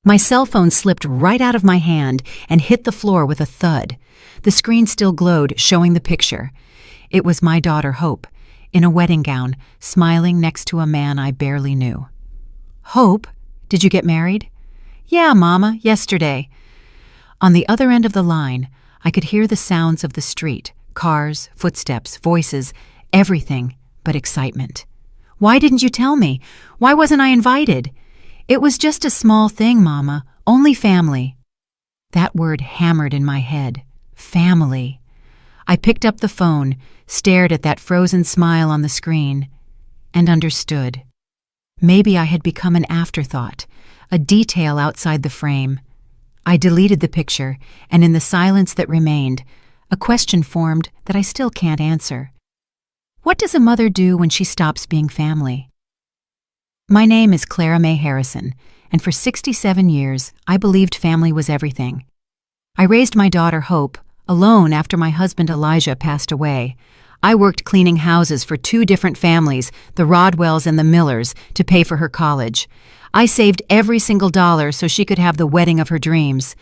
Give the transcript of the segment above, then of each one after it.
My cell phone slipped right out of my hand and hit the floor with a thud. The screen still glowed, showing the picture. It was my daughter, Hope, in a wedding gown, smiling next to a man I barely knew. "Hope, did you get married?" "Yeah, Mama, yesterday." On the other end of the line, I could hear the sounds of the street, cars, footsteps, voices, everything but excitement. "Why didn't you tell me? Why wasn't I invited?" "It was just a small thing, Mama, only family." That word hammered in my head. Family. I picked up the phone, stared at that frozen smile on the screen, and understood. Maybe I had become an afterthought, a detail outside the frame. I deleted the picture, and in the silence that remained, a question formed that I still can't answer. What does a mother do when she stops being family? My name is Clara Mae Harrison, and for 67 years, I believed family was everything. I raised my daughter, Hope, alone after my husband Elijah passed away. I worked cleaning houses for 2 different families, the Rodwells and the Millers, to pay for her college. I saved every single dollar so she could have the wedding of her dreams.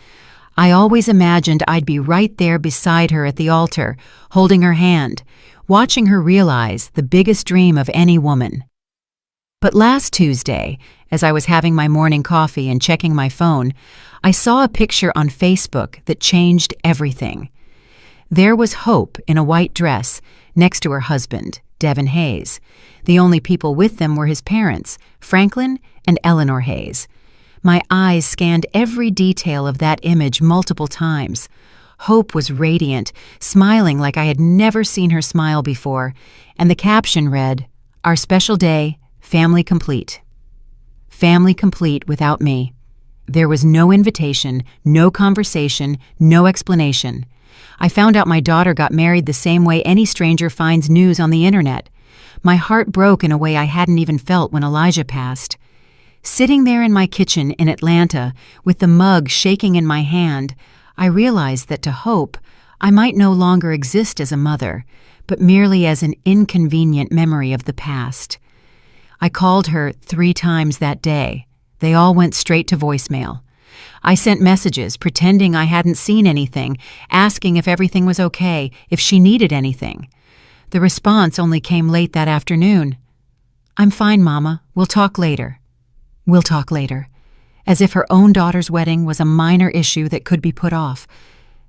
I always imagined I'd be right there beside her at the altar, holding her hand, watching her realize the biggest dream of any woman. But last Tuesday, as I was having my morning coffee and checking my phone, I saw a picture on Facebook that changed everything. There was Hope in a white dress, next to her husband, Devin Hayes. The only people with them were his parents, Franklin and Eleanor Hayes. My eyes scanned every detail of that image multiple times. Hope was radiant, smiling like I had never seen her smile before, and the caption read, "Our special day, family complete." Family complete without me. There was no invitation, no conversation, no explanation. I found out my daughter got married the same way any stranger finds news on the internet. My heart broke in a way I hadn't even felt when Elijah passed. Sitting there in my kitchen in Atlanta, with the mug shaking in my hand, I realized that to Hope, I might no longer exist as a mother, but merely as an inconvenient memory of the past. I called her 3 times that day. They all went straight to voicemail. I sent messages pretending I hadn't seen anything, asking if everything was okay, if she needed anything. The response only came late that afternoon. "I'm fine, Mama. We'll talk later." "We'll talk later." As if her own daughter's wedding was a minor issue that could be put off.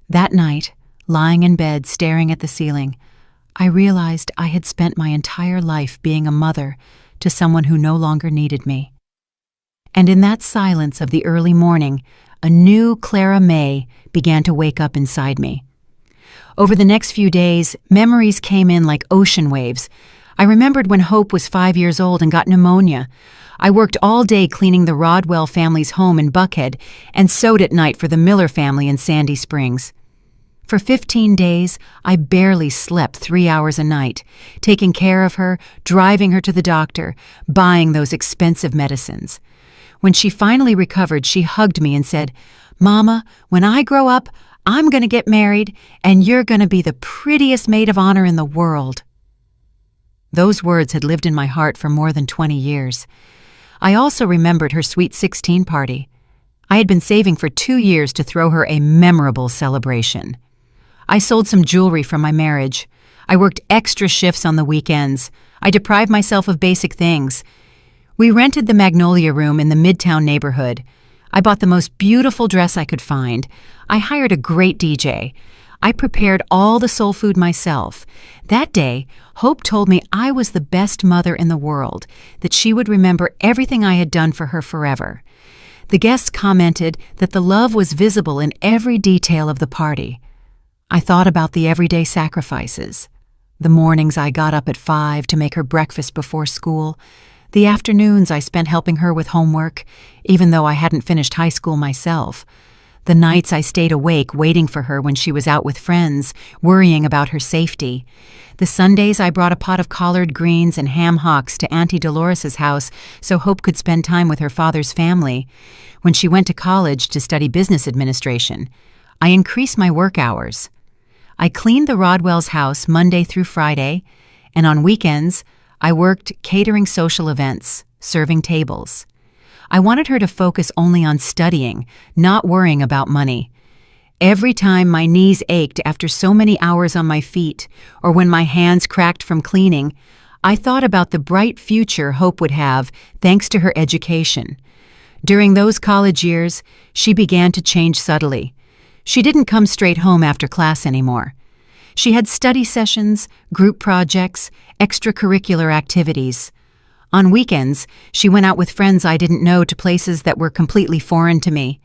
That night, lying in bed staring at the ceiling, I realized I had spent my entire life being a mother to someone who no longer needed me. And in that silence of the early morning, a new Clara Mae began to wake up inside me. Over the next few days, memories came in like ocean waves. I remembered when Hope was 5 years old and got pneumonia. I worked all day cleaning the Rodwell family's home in Buckhead and sewed at night for the Miller family in Sandy Springs. For 15 days, I barely slept 3 hours a night, taking care of her, driving her to the doctor, buying those expensive medicines. When she finally recovered, she hugged me and said, "Mama, when I grow up, I'm going to get married, and you're going to be the prettiest maid of honor in the world." Those words had lived in my heart for more than 20 years. I also remembered her sweet 16 party. I had been saving for 2 years to throw her a memorable celebration. I sold some jewelry from my marriage. I worked extra shifts on the weekends. I deprived myself of basic things. We rented the Magnolia Room in the Midtown neighborhood. I bought the most beautiful dress I could find. I hired a great DJ. I prepared all the soul food myself. That day, Hope told me I was the best mother in the world, that she would remember everything I had done for her forever. The guests commented that the love was visible in every detail of the party. I thought about the everyday sacrifices. The mornings I got up at 5 to make her breakfast before school. The afternoons I spent helping her with homework, even though I hadn't finished high school myself. The nights I stayed awake waiting for her when she was out with friends, worrying about her safety. The Sundays I brought a pot of collard greens and ham hocks to Auntie Dolores's house so Hope could spend time with her father's family. When she went to college to study business administration, I increased my work hours. I cleaned the Rodwell's house Monday through Friday, and on weekends, I worked catering social events, serving tables. I wanted her to focus only on studying, not worrying about money. Every time my knees ached after so many hours on my feet, or when my hands cracked from cleaning, I thought about the bright future Hope would have thanks to her education. During those college years, she began to change subtly. She didn't come straight home after class anymore. She had study sessions, group projects, extracurricular activities. On weekends, she went out with friends I didn't know to places that were completely foreign to me.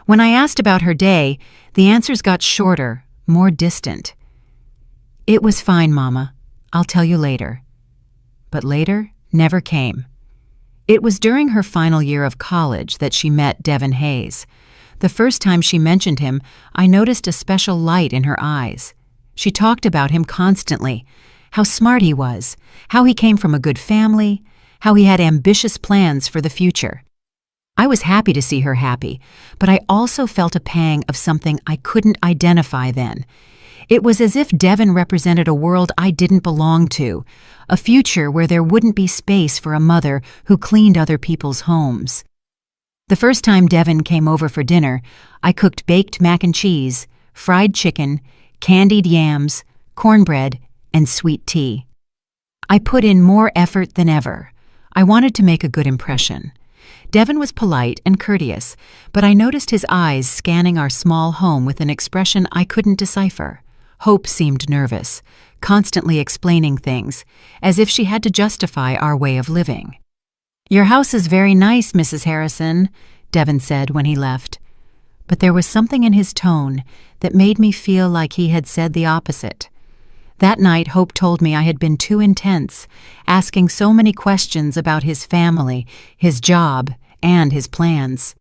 When I asked about her day, the answers got shorter, more distant. "It was fine, Mama. I'll tell you later." But later never came. It was during her final year of college that she met Devin Hayes. The first time she mentioned him, I noticed a special light in her eyes. She talked about him constantly, how smart he was, how he came from a good family, how he had ambitious plans for the future. I was happy to see her happy, but I also felt a pang of something I couldn't identify then. It was as if Devin represented a world I didn't belong to, a future where there wouldn't be space for a mother who cleaned other people's homes. The first time Devin came over for dinner, I cooked baked mac and cheese, fried chicken, candied yams, cornbread, and sweet tea. I put in more effort than ever. I wanted to make a good impression. Devin was polite and courteous, but I noticed his eyes scanning our small home with an expression I couldn't decipher. Hope seemed nervous, constantly explaining things, as if she had to justify our way of living. "Your house is very nice, Mrs. Harrison," Devin said when he left. But there was something in his tone that made me feel like he had said the opposite. That night, Hope told me I had been too intense, asking so many questions about his family, his job, and his plans.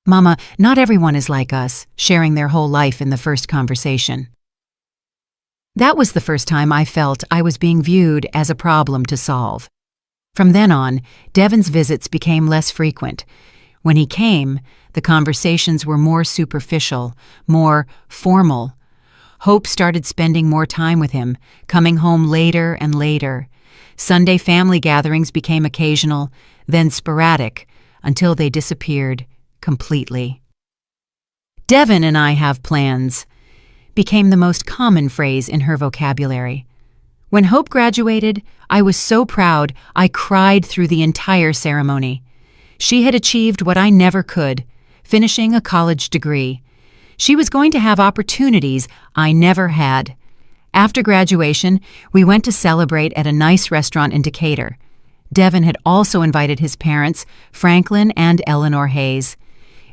"Mama, not everyone is like us," sharing their whole life in the first conversation. That was the first time I felt I was being viewed as a problem to solve. From then on, Devin's visits became less frequent. When he came, the conversations were more superficial, more formal. Hope started spending more time with him, coming home later and later. Sunday family gatherings became occasional, then sporadic, until they disappeared completely. "Devin and I have plans," became the most common phrase in her vocabulary. When Hope graduated, I was so proud I cried through the entire ceremony. She had achieved what I never could, finishing a college degree. She was going to have opportunities I never had. After graduation, we went to celebrate at a nice restaurant in Decatur. Devin had also invited his parents, Franklin and Eleanor Hayes.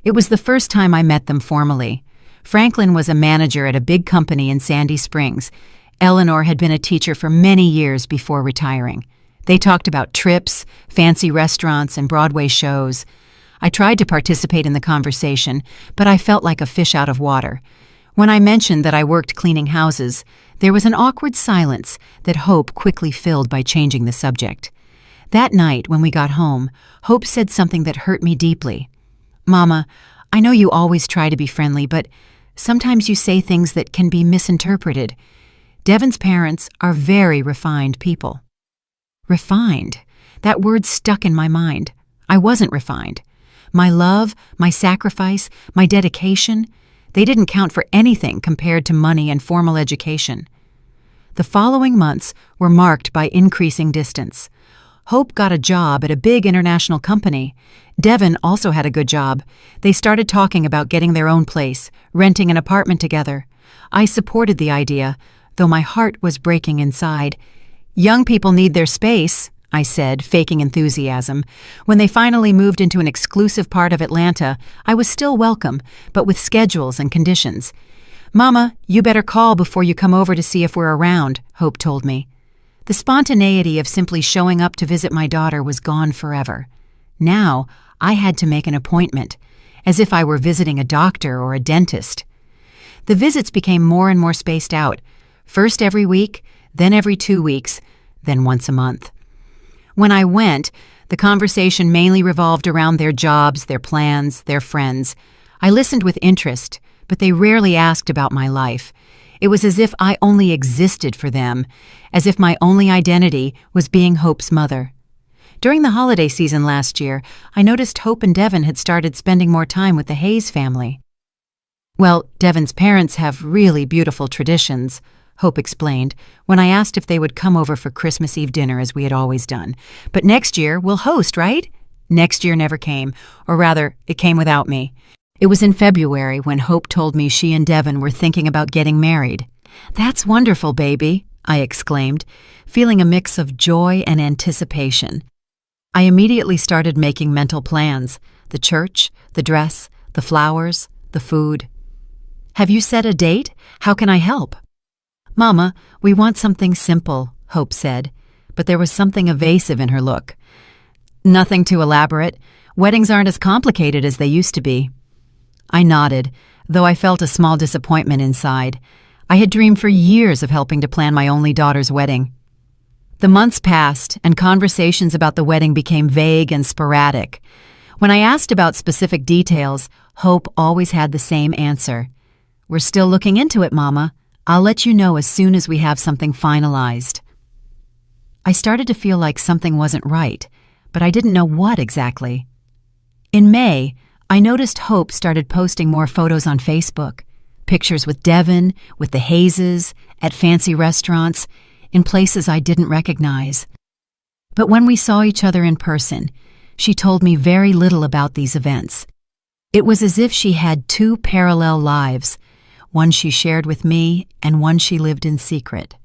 It was the first time I met them formally. Franklin was a manager at a big company in Sandy Springs. Eleanor had been a teacher for many years before retiring. They talked about trips, fancy restaurants, and Broadway shows. I tried to participate in the conversation, but I felt like a fish out of water. When I mentioned that I worked cleaning houses, there was an awkward silence that Hope quickly filled by changing the subject. That night, when we got home, Hope said something that hurt me deeply. "Mama, I know you always try to be friendly, but sometimes you say things that can be misinterpreted. Devin's parents are very refined people." Refined? That word stuck in my mind. I wasn't refined. My love, my sacrifice, my dedication, they didn't count for anything compared to money and formal education. The following months were marked by increasing distance. Hope got a job at a big international company. Devin also had a good job. They started talking about getting their own place, renting an apartment together. I supported the idea, though my heart was breaking inside. "Young people need their space," I said, faking enthusiasm. When they finally moved into an exclusive part of Atlanta, I was still welcome, but with schedules and conditions. "Mama, you better call before you come over to see if we're around," Hope told me. The spontaneity of simply showing up to visit my daughter was gone forever. Now, I had to make an appointment, as if I were visiting a doctor or a dentist. The visits became more and more spaced out, first every week, then every 2 weeks, then once a month. When I went, the conversation mainly revolved around their jobs, their plans, their friends. I listened with interest, but they rarely asked about my life. It was as if I only existed for them, as if my only identity was being Hope's mother. During the holiday season last year, I noticed Hope and Devin had started spending more time with the Hayes family. Well, Devin's parents have really beautiful traditions, Hope explained, when I asked if they would come over for Christmas Eve dinner as we had always done. But next year, we'll host, right? Next year never came, or rather, it came without me. It was in February when Hope told me she and Devin were thinking about getting married. "That's wonderful, baby," I exclaimed, feeling a mix of joy and anticipation. I immediately started making mental plans: the church, the dress, the flowers, the food. "Have you set a date? How can I help?" "Mama, we want something simple," Hope said, but there was something evasive in her look. "Nothing too elaborate. Weddings aren't as complicated as they used to be." I nodded, though I felt a small disappointment inside. I had dreamed for years of helping to plan my only daughter's wedding. The months passed, and conversations about the wedding became vague and sporadic. When I asked about specific details, Hope always had the same answer. "We're still looking into it, Mama. I'll let you know as soon as we have something finalized." I started to feel like something wasn't right, but I didn't know what exactly. In May, I noticed Hope started posting more photos on Facebook. Pictures with Devin, with the Hayeses, at fancy restaurants, in places I didn't recognize. But when we saw each other in person, she told me very little about these events. It was as if she had two parallel lives, one she shared with me and one she lived in secret.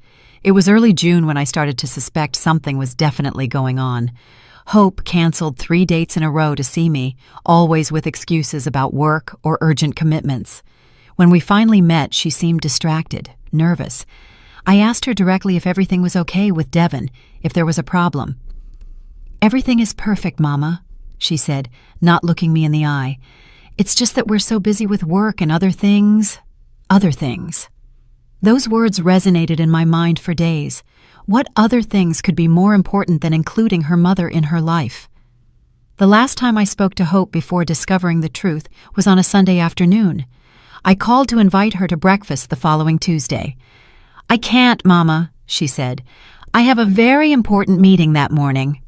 It was early June when I started to suspect something was definitely going on. Hope canceled 3 dates in a row to see me, always with excuses about work or urgent commitments. When we finally met, she seemed distracted, nervous. I asked her directly if everything was okay with Devin, if there was a problem. "Everything is perfect, Mama," she said, not looking me in the eye. "It's just that we're so busy with work and other things. Those words resonated in my mind for days. What other things could be more important than including her mother in her life? The last time I spoke to Hope before discovering the truth was on a Sunday afternoon. I called to invite her to breakfast the following Tuesday. "I can't, Mama," she said. "I have a very important meeting that morning."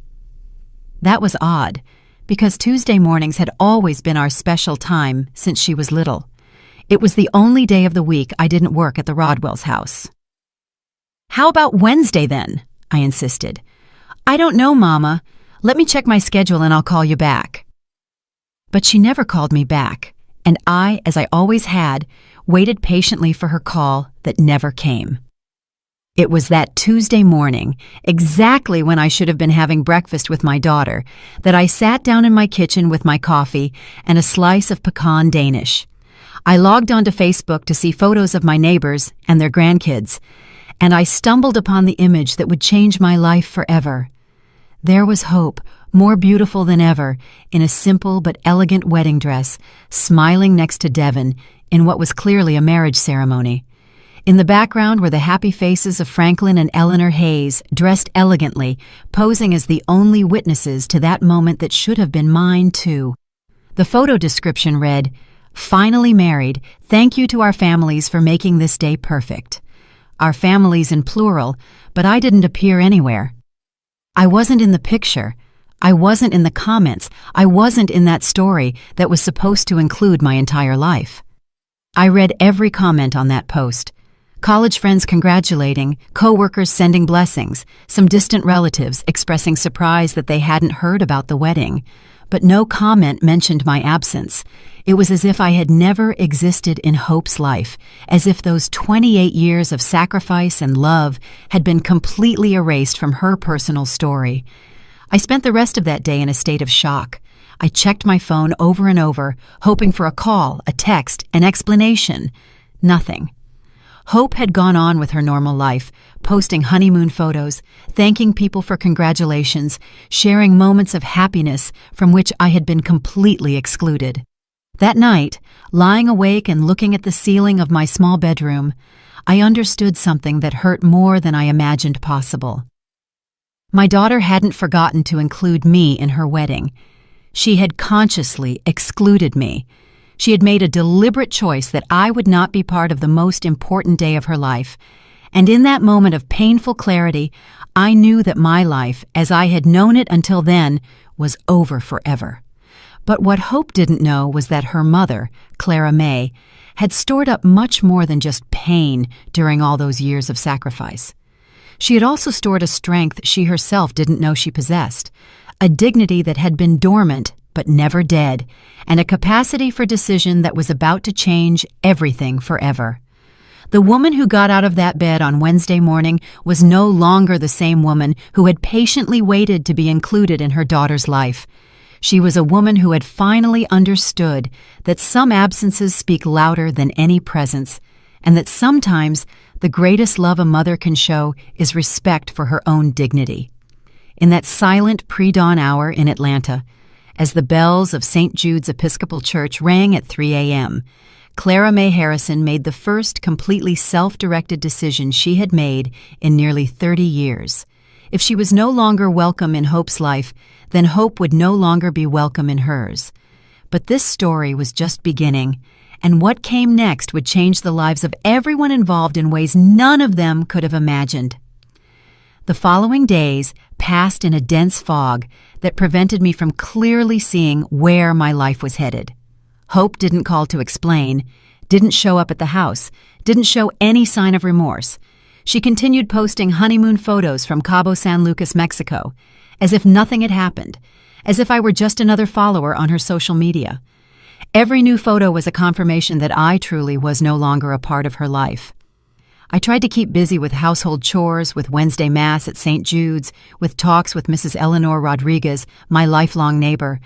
That was odd, because Tuesday mornings had always been our special time since she was little. It was the only day of the week I didn't work at the Rodwell's house. "How about Wednesday, then?" I insisted. "I don't know, Mama. Let me check my schedule and I'll call you back." But she never called me back, and I, as I always had, waited patiently for her call that never came. It was that Tuesday morning, exactly when I should have been having breakfast with my daughter, that I sat down in my kitchen with my coffee and a slice of pecan Danish. I logged onto Facebook to see photos of my neighbors and their grandkids, and I stumbled upon the image that would change my life forever. There was Hope, more beautiful than ever, in a simple but elegant wedding dress, smiling next to Devin in what was clearly a marriage ceremony. In the background were the happy faces of Franklin and Eleanor Hayes, dressed elegantly, posing as the only witnesses to that moment that should have been mine, too. The photo description read, "Finally married, thank you to our families for making this day perfect." Our families in plural, but I didn't appear anywhere. I wasn't in the picture. I wasn't in the comments. I wasn't in that story that was supposed to include my entire life. I read every comment on that post. College friends congratulating, co-workers sending blessings, some distant relatives expressing surprise that they hadn't heard about the wedding. But no comment mentioned my absence. It was as if I had never existed in Hope's life, as if those 28 years of sacrifice and love had been completely erased from her personal story. I spent the rest of that day in a state of shock. I checked my phone over and over, hoping for a call, a text, an explanation. Nothing. Hope had gone on with her normal life, posting honeymoon photos, thanking people for congratulations, sharing moments of happiness from which I had been completely excluded. That night, lying awake and looking at the ceiling of my small bedroom, I understood something that hurt more than I imagined possible. My daughter hadn't forgotten to include me in her wedding. She had consciously excluded me. She had made a deliberate choice that I would not be part of the most important day of her life, And in that moment of painful clarity, I knew that my life, as I had known it until then, was over forever. But what Hope didn't know was that her mother, Clara May, had stored up much more than just pain during all those years of sacrifice. She had also stored a strength she herself didn't know she possessed, a dignity that had been dormant but never dead, and a capacity for decision that was about to change everything forever. The woman who got out of that bed on Wednesday morning was no longer the same woman who had patiently waited to be included in her daughter's life. She was a woman who had finally understood that some absences speak louder than any presence, and that sometimes the greatest love a mother can show is respect for her own dignity. In that silent pre-dawn hour in Atlanta, as the bells of St. Jude's Episcopal Church rang at 3 a.m., Clara May Harrison made the first completely self-directed decision she had made in nearly 30 years. If she was no longer welcome in Hope's life, then Hope would no longer be welcome in hers. But this story was just beginning, and what came next would change the lives of everyone involved in ways none of them could have imagined. The following days passed in a dense fog that prevented me from clearly seeing where my life was headed. Hope didn't call to explain, didn't show up at the house, didn't show any sign of remorse. She continued posting honeymoon photos from Cabo San Lucas, Mexico, as if nothing had happened, as if I were just another follower on her social media. Every new photo was a confirmation that I truly was no longer a part of her life. I tried to keep busy with household chores, with Wednesday Mass at St. Jude's, with talks with Mrs. Eleanor Rodriguez, my lifelong neighbor.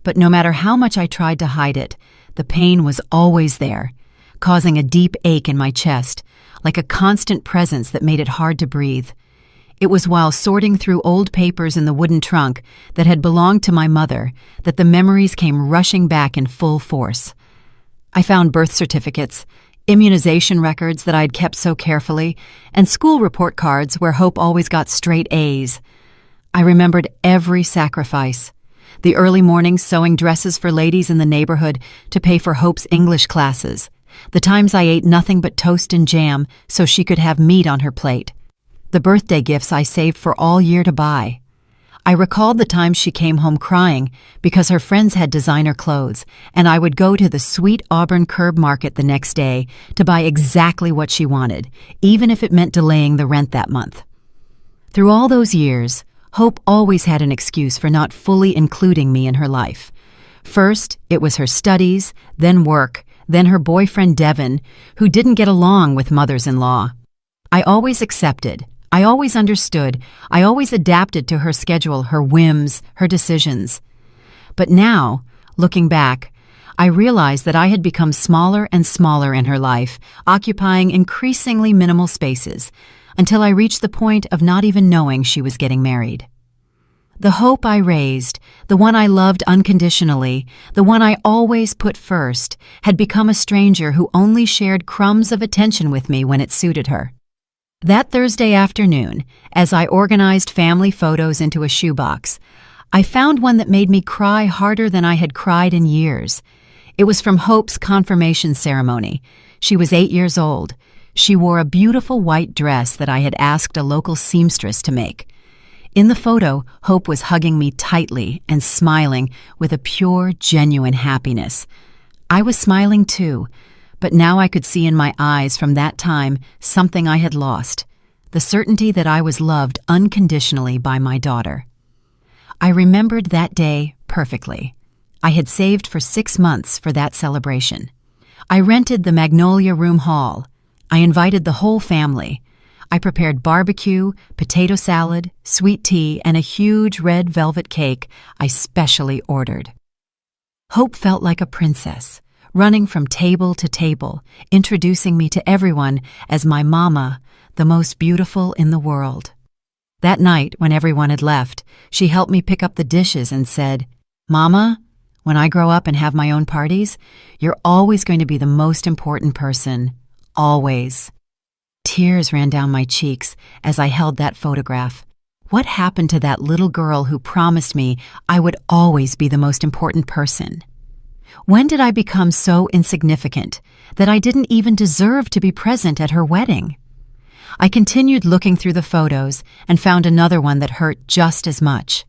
But no matter how much I tried to hide it, the pain was always there, causing a deep ache in my chest, like a constant presence that made it hard to breathe. It was while sorting through old papers in the wooden trunk that had belonged to my mother that the memories came rushing back in full force. I found birth certificates, immunization records that I'd kept so carefully, and school report cards where Hope always got straight A's. I remembered every sacrifice. The early mornings sewing dresses for ladies in the neighborhood to pay for Hope's English classes. The times I ate nothing but toast and jam so she could have meat on her plate. The birthday gifts I saved for all year to buy. I recalled the times she came home crying because her friends had designer clothes, and I would go to the sweet Auburn Curb Market the next day to buy exactly what she wanted, even if it meant delaying the rent that month. Through all those years, Hope always had an excuse for not fully including me in her life. First, it was her studies, then work, then her boyfriend Devin, who didn't get along with mothers-in-law. I always accepted, I always understood, I always adapted to her schedule, her whims, her decisions. But now, looking back, I realized that I had become smaller and smaller in her life, occupying increasingly minimal spaces, until I reached the point of not even knowing she was getting married. The Hope I raised, the one I loved unconditionally, the one I always put first, had become a stranger who only shared crumbs of attention with me when it suited her. That Thursday afternoon, as I organized family photos into a shoebox, I found one that made me cry harder than I had cried in years. It was from Hope's confirmation ceremony. She was 8 years old. She wore a beautiful white dress that I had asked a local seamstress to make. In the photo, Hope was hugging me tightly and smiling with a pure, genuine happiness. I was smiling too, but now I could see in my eyes from that time something I had lost, the certainty that I was loved unconditionally by my daughter. I remembered that day perfectly. I had saved for 6 months for that celebration. I rented the Magnolia Room Hall. I invited the whole family. I prepared barbecue, potato salad, sweet tea, and a huge red velvet cake I specially ordered. Hope felt like a princess, running from table to table, introducing me to everyone as my mama, the most beautiful in the world. That night, when everyone had left, she helped me pick up the dishes and said, "Mama, when I grow up and have my own parties, you're always going to be the most important person. Always." Tears ran down my cheeks as I held that photograph. What happened to that little girl who promised me I would always be the most important person? When did I become so insignificant that I didn't even deserve to be present at her wedding? I continued looking through the photos and found another one that hurt just as much.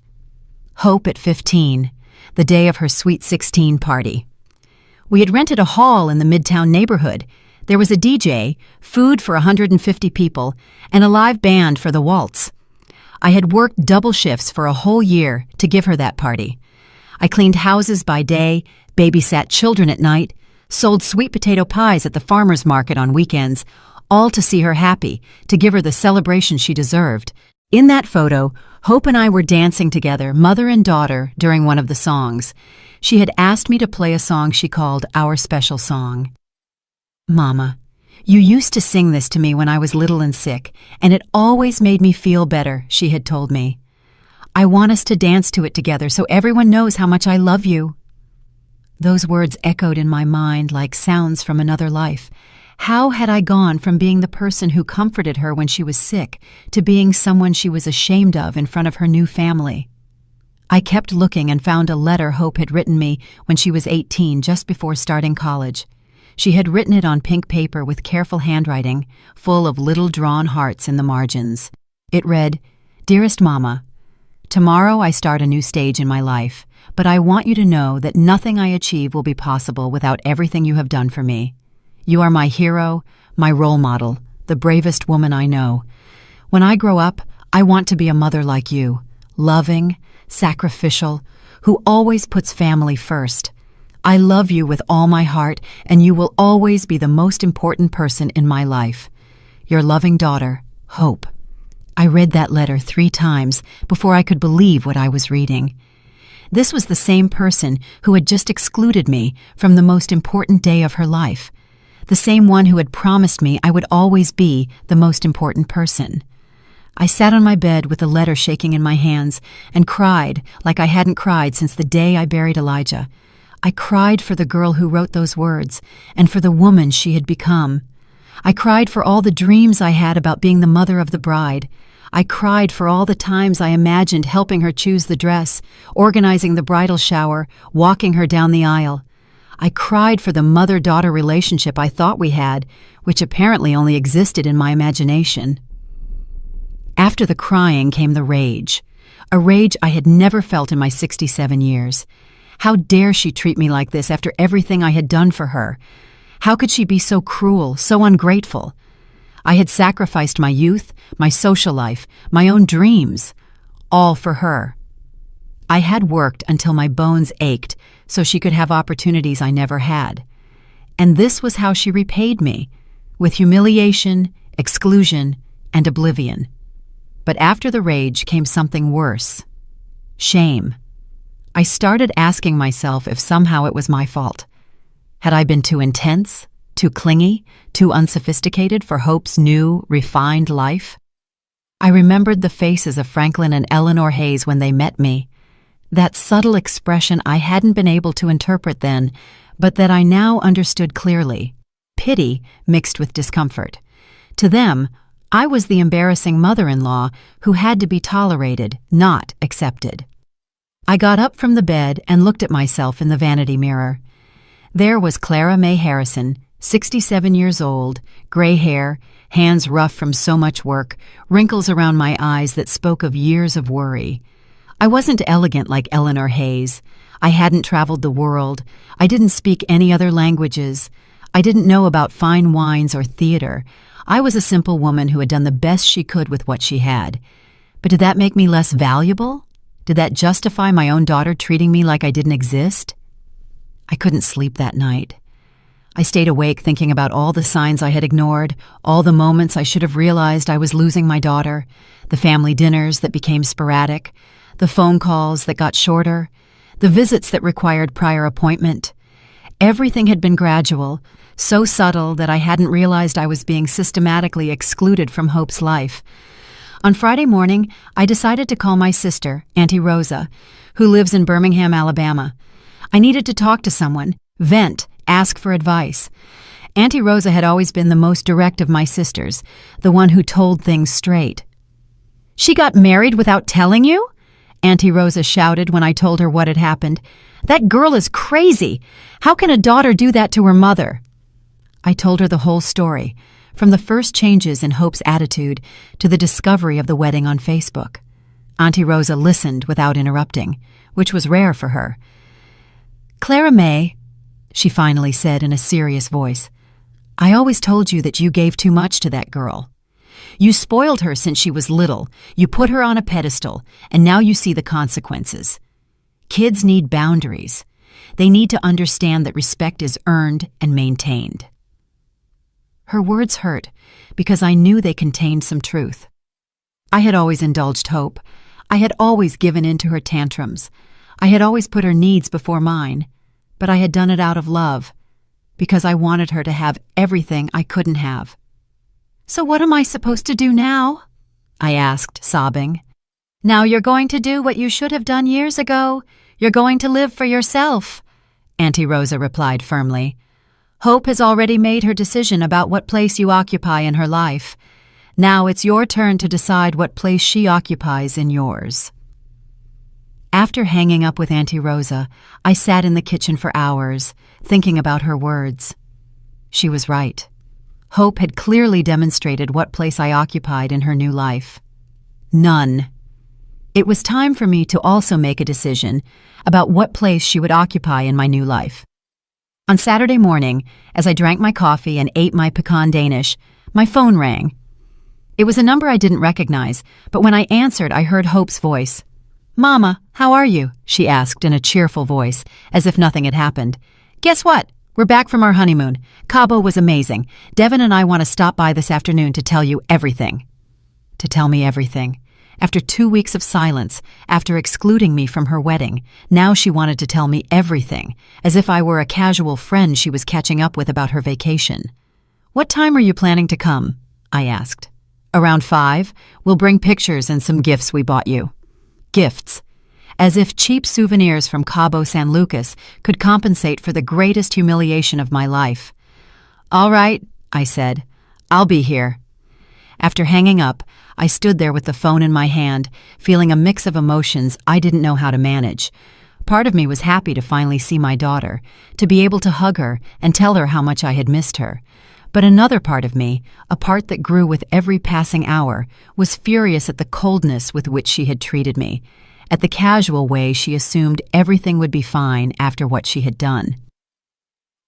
Hope at 15, the day of her Sweet 16 party. We had rented a hall in the Midtown neighborhood. There was a DJ, food for 150 people, and a live band for the waltz. I had worked double shifts for a whole year to give her that party. I cleaned houses by day, babysat children at night, sold sweet potato pies at the farmer's market on weekends, all to see her happy, to give her the celebration she deserved. In that photo, Hope and I were dancing together, mother and daughter, during one of the songs. She had asked me to play a song she called Our Special Song. "Mama, you used to sing this to me when I was little and sick, and it always made me feel better," she had told me. "I want us to dance to it together so everyone knows how much I love you." Those words echoed in my mind like sounds from another life. How had I gone from being the person who comforted her when she was sick to being someone she was ashamed of in front of her new family? I kept looking and found a letter Hope had written me when she was 18, just before starting college. She had written it on pink paper with careful handwriting, full of little drawn hearts in the margins. It read, "Dearest Mama, tomorrow I start a new stage in my life, but I want you to know that nothing I achieve will be possible without everything you have done for me. You are my hero, my role model, the bravest woman I know. When I grow up, I want to be a mother like you, loving, sacrificial, who always puts family first. I love you with all my heart, and you will always be the most important person in my life. Your loving daughter, Hope." I read that letter 3 times before I could believe what I was reading. This was the same person who had just excluded me from the most important day of her life, the same one who had promised me I would always be the most important person. I sat on my bed with the letter shaking in my hands and cried like I hadn't cried since the day I buried Elijah. I cried for the girl who wrote those words and for the woman she had become. I cried for all the dreams I had about being the mother of the bride. I cried for all the times I imagined helping her choose the dress, organizing the bridal shower, walking her down the aisle. I cried for the mother-daughter relationship I thought we had, which apparently only existed in my imagination. After the crying came the rage, a rage I had never felt in my 67 years. How dare she treat me like this after everything I had done for her? How could she be so cruel, so ungrateful? I had sacrificed my youth, my social life, my own dreams, all for her. I had worked until my bones ached so she could have opportunities I never had. And this was how she repaid me, with humiliation, exclusion, and oblivion. But after the rage came something worse: shame. I started asking myself if somehow it was my fault. Had I been too intense, too clingy, too unsophisticated for Hope's new, refined life? I remembered the faces of Franklin and Eleanor Hayes when they met me. That subtle expression I hadn't been able to interpret then, but that I now understood clearly. Pity mixed with discomfort. To them, I was the embarrassing mother-in-law who had to be tolerated, not accepted. I got up from the bed and looked at myself in the vanity mirror. There was Clara May Harrison, 67 years old, gray hair, hands rough from so much work, wrinkles around my eyes that spoke of years of worry. I wasn't elegant like Eleanor Hayes. I hadn't traveled the world. I didn't speak any other languages. I didn't know about fine wines or theater. I was a simple woman who had done the best she could with what she had. But did that make me less valuable? Did that justify my own daughter treating me like I didn't exist? I couldn't sleep that night. I stayed awake thinking about all the signs I had ignored, all the moments I should have realized I was losing my daughter, the family dinners that became sporadic, the phone calls that got shorter, the visits that required prior appointment. Everything had been gradual, so subtle that I hadn't realized I was being systematically excluded from Hope's life. On Friday morning, I decided to call my sister, Auntie Rosa, who lives in Birmingham, Alabama. I needed to talk to someone, vent, ask for advice. Auntie Rosa had always been the most direct of my sisters, the one who told things straight. "She got married without telling you?" Auntie Rosa shouted when I told her what had happened. "That girl is crazy. How can a daughter do that to her mother?" I told her the whole story, from the first changes in Hope's attitude to the discovery of the wedding on Facebook. Auntie Rosa listened without interrupting, which was rare for her. "Clara May," she finally said in a serious voice, "I always told you that you gave too much to that girl. You spoiled her since she was little, you put her on a pedestal, and now you see the consequences. Kids need boundaries. They need to understand that respect is earned and maintained." Her words hurt because I knew they contained some truth. I had always indulged Hope. I had always given in to her tantrums. I had always put her needs before mine, but I had done it out of love, because I wanted her to have everything I couldn't have. "So what am I supposed to do now?" I asked, sobbing. "Now you're going to do what you should have done years ago. You're going to live for yourself," Auntie Rosa replied firmly. "Hope has already made her decision about what place you occupy in her life. Now it's your turn to decide what place she occupies in yours." After hanging up with Auntie Rosa, I sat in the kitchen for hours, thinking about her words. She was right. Hope had clearly demonstrated what place I occupied in her new life. None. It was time for me to also make a decision about what place she would occupy in my new life. On Saturday morning, as I drank my coffee and ate my pecan Danish, my phone rang. It was a number I didn't recognize, but when I answered, I heard Hope's voice. "Mama, how are you?" she asked in a cheerful voice, as if nothing had happened. "Guess what? We're back from our honeymoon. Cabo was amazing. Devin and I want to stop by this afternoon to tell you everything." To tell me everything. After 2 weeks of silence, after excluding me from her wedding, now she wanted to tell me everything, as if I were a casual friend she was catching up with about her vacation. "What time are you planning to come?" I asked. "Around 5. We'll bring pictures and some gifts we bought you." Gifts. As if cheap souvenirs from Cabo San Lucas could compensate for the greatest humiliation of my life. "All right," I said. "I'll be here." After hanging up, I stood there with the phone in my hand, feeling a mix of emotions I didn't know how to manage. Part of me was happy to finally see my daughter, to be able to hug her and tell her how much I had missed her. But another part of me, a part that grew with every passing hour, was furious at the coldness with which she had treated me, at the casual way she assumed everything would be fine after what she had done.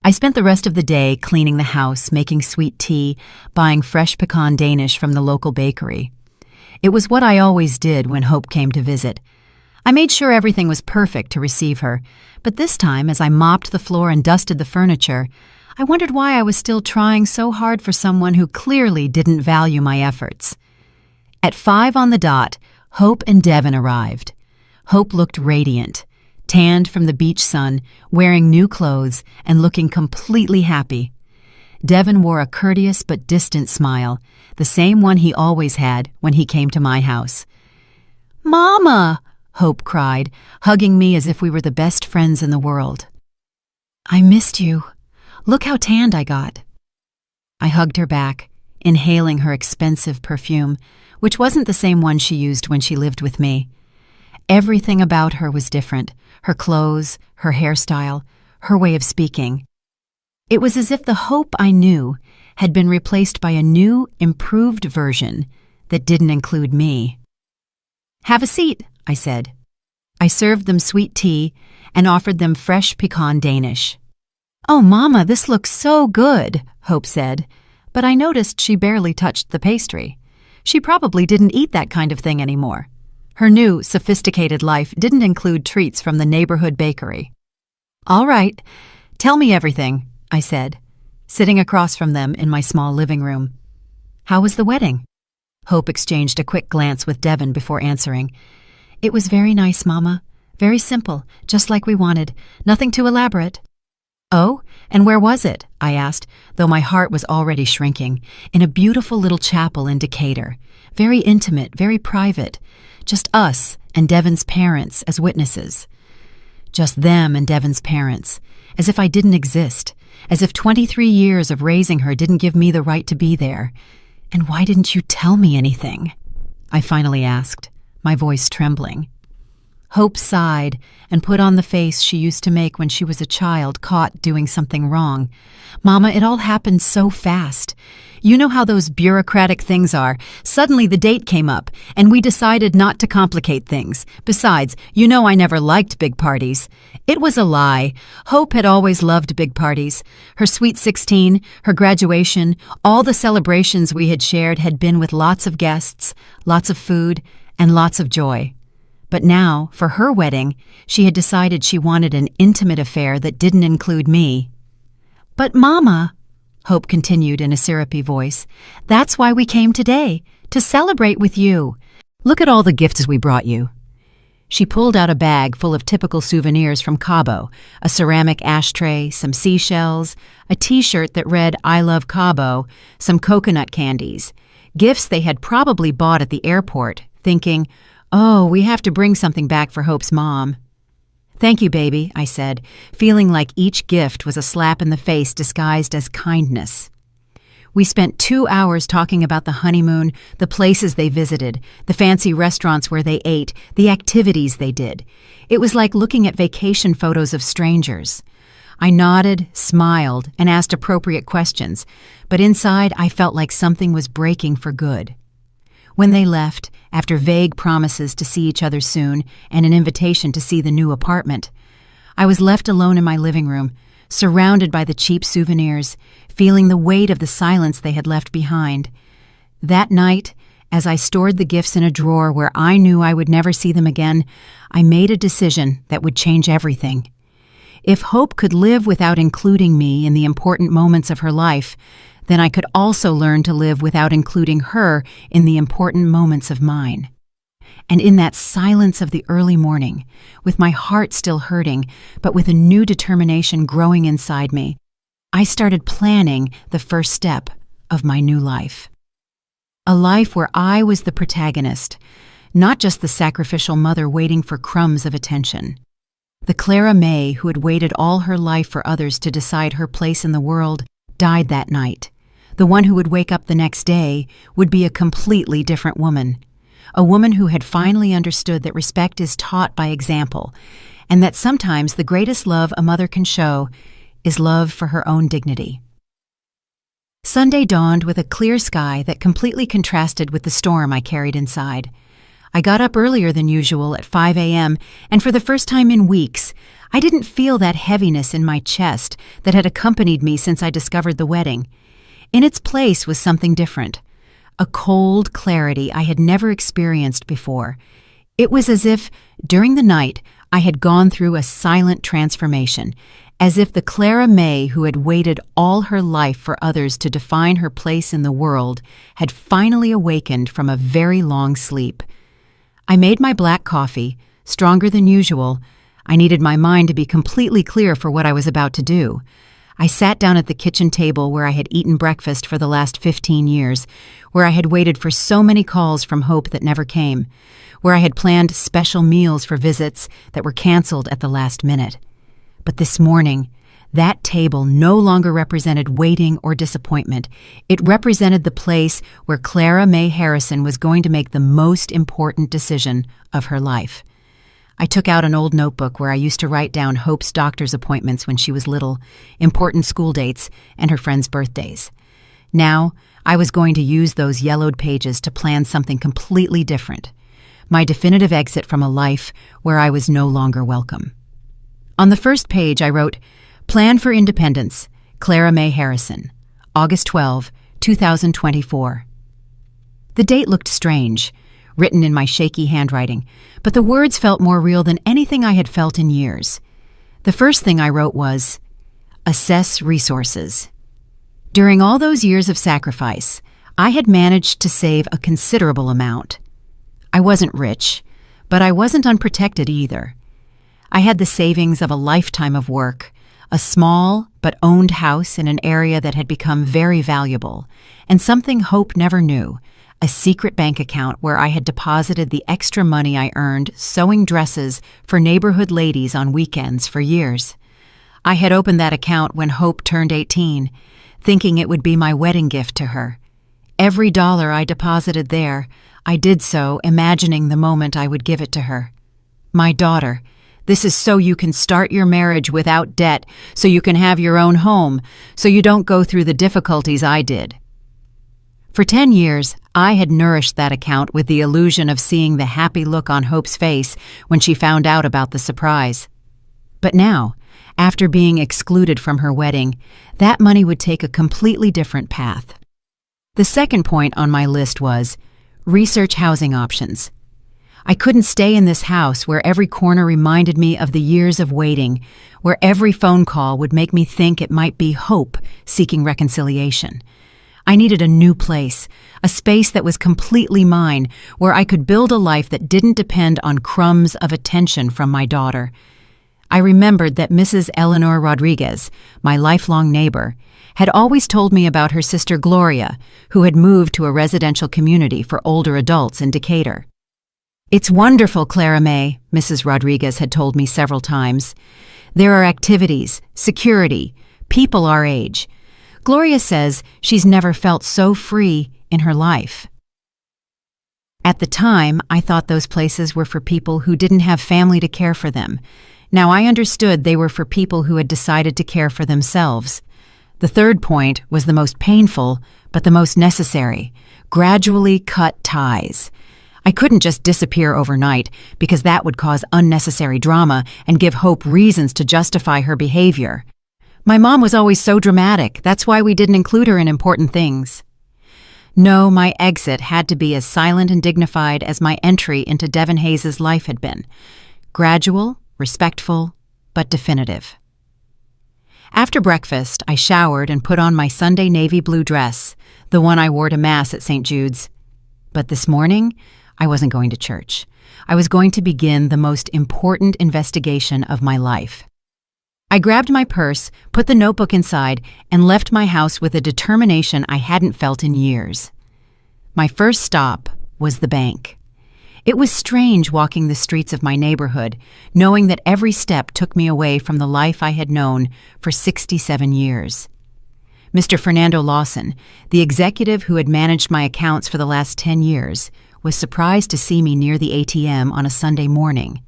I spent the rest of the day cleaning the house, making sweet tea, buying fresh pecan Danish from the local bakery. It was what I always did when Hope came to visit. I made sure everything was perfect to receive her, but this time, as I mopped the floor and dusted the furniture, I wondered why I was still trying so hard for someone who clearly didn't value my efforts. At 5 on the dot, Hope and Devin arrived. Hope looked radiant, tanned from the beach sun, wearing new clothes and looking completely happy. Devin wore a courteous but distant smile, the same one he always had when he came to my house. "Mama!" Hope cried, hugging me as if we were the best friends in the world. "I missed you. Look how tanned I got." I hugged her back, inhaling her expensive perfume, which wasn't the same one she used when she lived with me. Everything about her was different, her clothes, her hairstyle, her way of speaking. It was as if the Hope I knew had been replaced by a new, improved version that didn't include me. "Have a seat," I said. I served them sweet tea and offered them fresh pecan Danish. "Oh, Mama, this looks so good," Hope said, but I noticed she barely touched the pastry. She probably didn't eat that kind of thing anymore. Her new, sophisticated life didn't include treats from the neighborhood bakery. "All right, tell me everything," I said, sitting across from them in my small living room. "How was the wedding?" Hope exchanged a quick glance with Devin before answering. "It was very nice, Mama. Very simple, just like we wanted. Nothing too elaborate." "Oh, and where was it?" I asked, though my heart was already shrinking. "In a beautiful little chapel in Decatur. Very intimate, very private. Just us and Devin's parents as witnesses. Just them and Devin's parents, as if I didn't exist, as if 23 years of raising her didn't give me the right to be there. And why didn't you tell me anything?" I finally asked, my voice trembling. Hope sighed and put on the face she used to make when she was a child caught doing something wrong. "Mama, it all happened so fast. You know how those bureaucratic things are. Suddenly the date came up, and we decided not to complicate things. Besides, you know I never liked big parties." It was a lie. Hope had always loved big parties. Her sweet 16, her graduation, all the celebrations we had shared had been with lots of guests, lots of food, and lots of joy. But now, for her wedding, she had decided she wanted an intimate affair that didn't include me. "But Mama," Hope continued in a syrupy voice, "that's why we came today, to celebrate with you. Look at all the gifts we brought you." She pulled out a bag full of typical souvenirs from Cabo, a ceramic ashtray, some seashells, a T-shirt that read "I love Cabo," some coconut candies, gifts they had probably bought at the airport, thinking, "Oh, we have to bring something back for Hope's mom." "Thank you, baby," I said, feeling like each gift was a slap in the face disguised as kindness. We spent 2 hours talking about the honeymoon, the places they visited, the fancy restaurants where they ate, the activities they did. It was like looking at vacation photos of strangers. I nodded, smiled, and asked appropriate questions, but inside I felt like something was breaking for good. When they left, after vague promises to see each other soon and an invitation to see the new apartment, I was left alone in my living room, surrounded by the cheap souvenirs, feeling the weight of the silence they had left behind. That night, as I stored the gifts in a drawer where I knew I would never see them again, I made a decision that would change everything. If Hope could live without including me in the important moments of her life, then I could also learn to live without including her in the important moments of mine. And in that silence of the early morning, with my heart still hurting, but with a new determination growing inside me, I started planning the first step of my new life. A life where I was the protagonist, not just the sacrificial mother waiting for crumbs of attention. The Clara May who had waited all her life for others to decide her place in the world died that night. The one who would wake up the next day would be a completely different woman. A woman who had finally understood that respect is taught by example, and that sometimes the greatest love a mother can show is love for her own dignity. Sunday dawned with a clear sky that completely contrasted with the storm I carried inside. I got up earlier than usual at 5 a.m., and for the first time in weeks, I didn't feel that heaviness in my chest that had accompanied me since I discovered the wedding. In its place was something different, a cold clarity I had never experienced before. It was as if, during the night, I had gone through a silent transformation, as if the Clara May who had waited all her life for others to define her place in the world had finally awakened from a very long sleep. I made my black coffee, stronger than usual. I needed my mind to be completely clear for what I was about to do. I sat down at the kitchen table where I had eaten breakfast for the last 15 years, where I had waited for so many calls from Hope that never came, where I had planned special meals for visits that were canceled at the last minute. But this morning, that table no longer represented waiting or disappointment. It represented the place where Clara May Harrison was going to make the most important decision of her life. I took out an old notebook where I used to write down Hope's doctor's appointments when she was little, important school dates, and her friends' birthdays. Now, I was going to use those yellowed pages to plan something completely different, my definitive exit from a life where I was no longer welcome. On the first page, I wrote, "Plan for Independence, Clara May Harrison, August 12, 2024. The date looked strange, written in my shaky handwriting, but the words felt more real than anything I had felt in years. The first thing I wrote was, "Assess resources." During all those years of sacrifice, I had managed to save a considerable amount. I wasn't rich, but I wasn't unprotected either. I had the savings of a lifetime of work, a small but owned house in an area that had become very valuable, and something Hope never knew, a secret bank account where I had deposited the extra money I earned sewing dresses for neighborhood ladies on weekends for years. I had opened that account when Hope turned 18, thinking it would be my wedding gift to her. Every dollar I deposited there, I did so imagining the moment I would give it to her. My daughter, this is so you can start your marriage without debt, so you can have your own home, so you don't go through the difficulties I did." For 10 years, I had nourished that account with the illusion of seeing the happy look on Hope's face when she found out about the surprise. But now, after being excluded from her wedding, that money would take a completely different path. The second point on my list was research housing options. I couldn't stay in this house where every corner reminded me of the years of waiting, where every phone call would make me think it might be Hope seeking reconciliation. I needed a new place, a space that was completely mine, where I could build a life that didn't depend on crumbs of attention from my daughter. I remembered that Mrs. Eleanor Rodriguez, my lifelong neighbor, had always told me about her sister Gloria, who had moved to a residential community for older adults in Decatur. "It's wonderful, Clara May," Mrs. Rodriguez had told me several times. "There are activities, security, people our age. Gloria says she's never felt so free in her life." At the time, I thought those places were for people who didn't have family to care for them. Now I understood they were for people who had decided to care for themselves. The third point was the most painful, but the most necessary: gradually cut ties. I couldn't just disappear overnight, because that would cause unnecessary drama and give Hope reasons to justify her behavior. My mom was always so dramatic, that's why we didn't include her in important things. No, my exit had to be as silent and dignified as my entry into Devin Hayes' life had been. Gradual, respectful, but definitive. After breakfast, I showered and put on my Sunday navy blue dress, the one I wore to Mass at St. Jude's. But this morning, I wasn't going to church. I was going to begin the most important investigation of my life. I grabbed my purse, put the notebook inside, and left my house with a determination I hadn't felt in years. My first stop was the bank. It was strange walking the streets of my neighborhood, knowing that every step took me away from the life I had known for 67 years. Mr. Fernando Lawson, the executive who had managed my accounts for the last 10 years, was surprised to see me near the ATM on a Sunday morning.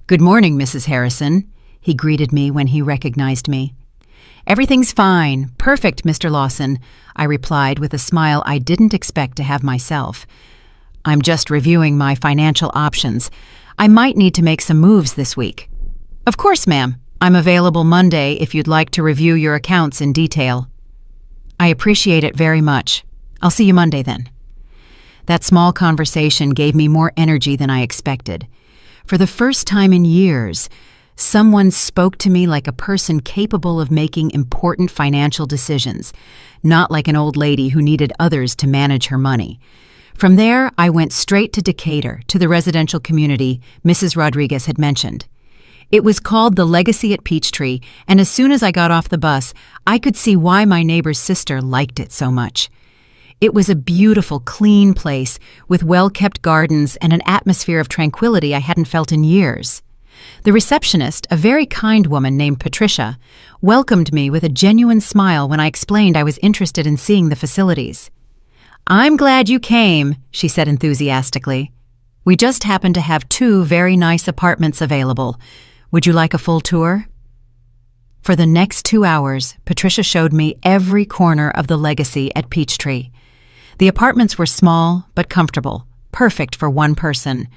"Good morning, Mrs. Harrison," he greeted me when he recognized me. "Everything's fine. Perfect, Mr. Lawson," I replied with a smile I didn't expect to have myself. "I'm just reviewing my financial options. I might need to make some moves this week." "Of course, ma'am. I'm available Monday if you'd like to review your accounts in detail." "I appreciate it very much. I'll see you Monday then." That small conversation gave me more energy than I expected. For the first time in years, someone spoke to me like a person capable of making important financial decisions, not like an old lady who needed others to manage her money. From there, I went straight to Decatur, to the residential community Mrs. Rodriguez had mentioned. It was called the Legacy at Peachtree, and as soon as I got off the bus, I could see why my neighbor's sister liked it so much. It was a beautiful, clean place with well-kept gardens and an atmosphere of tranquility I hadn't felt in years. The receptionist, a very kind woman named Patricia, welcomed me with a genuine smile when I explained I was interested in seeing the facilities. "I'm glad you came," she said enthusiastically. "We just happen to have 2 very nice apartments available. Would you like a full tour?" For the next 2 hours, Patricia showed me every corner of the Legacy at Peachtree. The apartments were small but comfortable, perfect for one person.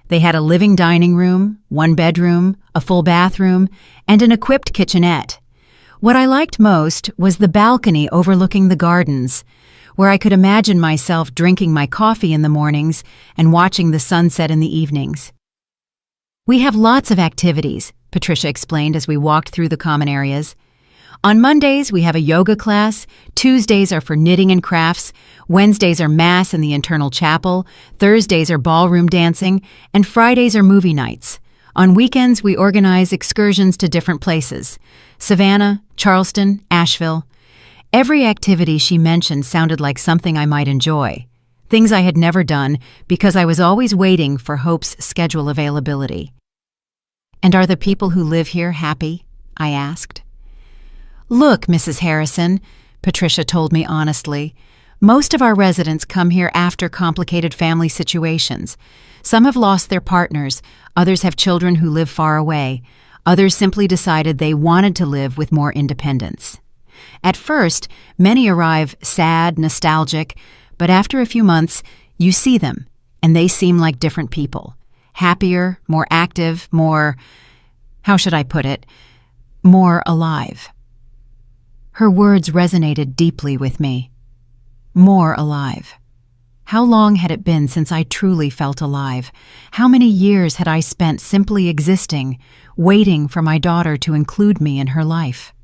They had a living dining room, 1 bedroom, a full bathroom, and an equipped kitchenette. What I liked most was the balcony overlooking the gardens, where I could imagine myself drinking my coffee in the mornings and watching the sunset in the evenings. "We have lots of activities," Patricia explained as we walked through the common areas. "On Mondays, we have a yoga class, Tuesdays are for knitting and crafts, Wednesdays are Mass in the internal chapel, Thursdays are ballroom dancing, and Fridays are movie nights. On weekends, we organize excursions to different places: Savannah, Charleston, Asheville." Every activity she mentioned sounded like something I might enjoy, things I had never done because I was always waiting for Hope's schedule availability. "And are the people who live here happy?" I asked. "Look, Mrs. Harrison," Patricia told me honestly, "most of our residents come here after complicated family situations. Some have lost their partners, others have children who live far away, others simply decided they wanted to live with more independence. At first, many arrive sad, nostalgic, but after a few months, you see them, and they seem like different people. Happier, more active, more, how should I put it, more alive. Her words resonated deeply with me. More alive. How long had it been since I truly felt alive? How many years had I spent simply existing, waiting for my daughter to include me in her life?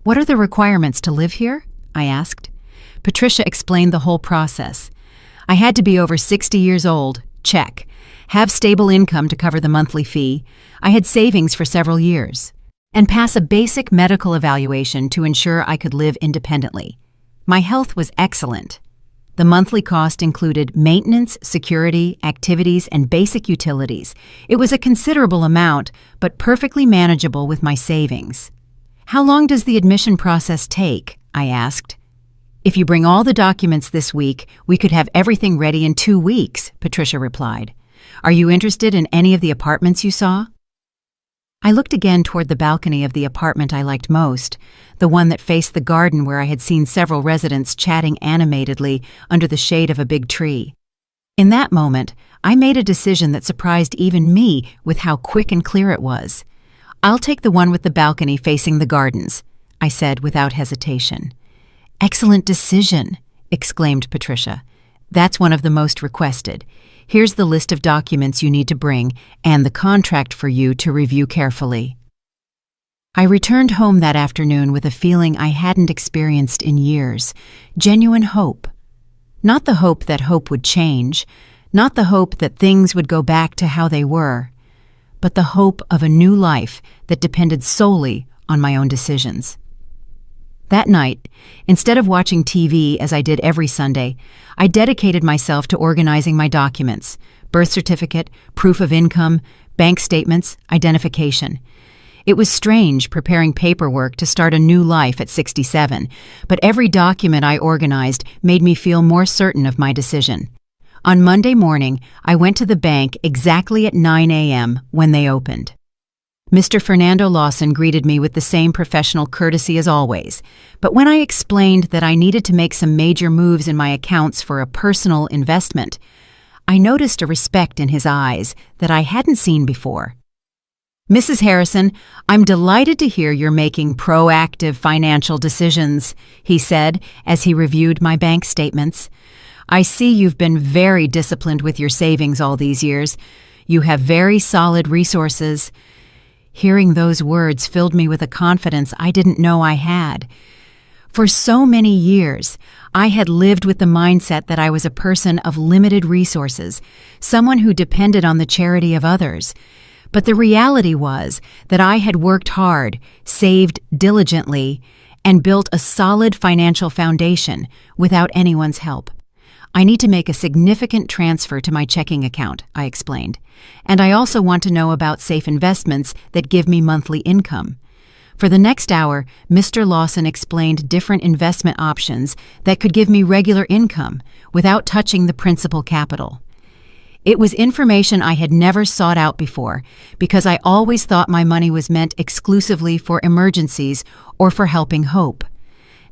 "What are the requirements to live here?" I asked. Patricia explained the whole process. I had to be over 60 years old, check. Have stable income to cover the monthly fee. I had savings for several years. And pass a basic medical evaluation to ensure I could live independently. My health was excellent. The monthly cost included maintenance, security, activities, and basic utilities. It was a considerable amount, but perfectly manageable with my savings. "How long does the admission process take?" I asked. "If you bring all the documents this week, we could have everything ready in 2 weeks," Patricia replied. "Are you interested in any of the apartments you saw?" I looked again toward the balcony of the apartment I liked most, the one that faced the garden where I had seen several residents chatting animatedly under the shade of a big tree. In that moment, I made a decision that surprised even me with how quick and clear it was. "I'll take the one with the balcony facing the gardens," I said without hesitation. "Excellent decision," exclaimed Patricia. "That's one of the most requested. Here's the list of documents you need to bring and the contract for you to review carefully." I returned home that afternoon with a feeling I hadn't experienced in years, genuine hope. Not the hope that hope would change, not the hope that things would go back to how they were, but the hope of a new life that depended solely on my own decisions. That night, instead of watching TV as I did every Sunday, I dedicated myself to organizing my documents: birth certificate, proof of income, bank statements, identification. It was strange preparing paperwork to start a new life at 67, but every document I organized made me feel more certain of my decision. On Monday morning, I went to the bank exactly at 9 a.m. when they opened. Mr. Fernando Lawson greeted me with the same professional courtesy as always, but when I explained that I needed to make some major moves in my accounts for a personal investment, I noticed a respect in his eyes that I hadn't seen before. "Mrs. Harrison, I'm delighted to hear you're making proactive financial decisions," he said as he reviewed my bank statements. "I see you've been very disciplined with your savings all these years. You have very solid resources." Hearing those words filled me with a confidence I didn't know I had. For so many years, I had lived with the mindset that I was a person of limited resources, someone who depended on the charity of others. But the reality was that I had worked hard, saved diligently, and built a solid financial foundation without anyone's help. "I need to make a significant transfer to my checking account," I explained. "And I also want to know about safe investments that give me monthly income." For the next hour, Mr. Lawson explained different investment options that could give me regular income without touching the principal capital. It was information I had never sought out before because I always thought my money was meant exclusively for emergencies or for helping Hope.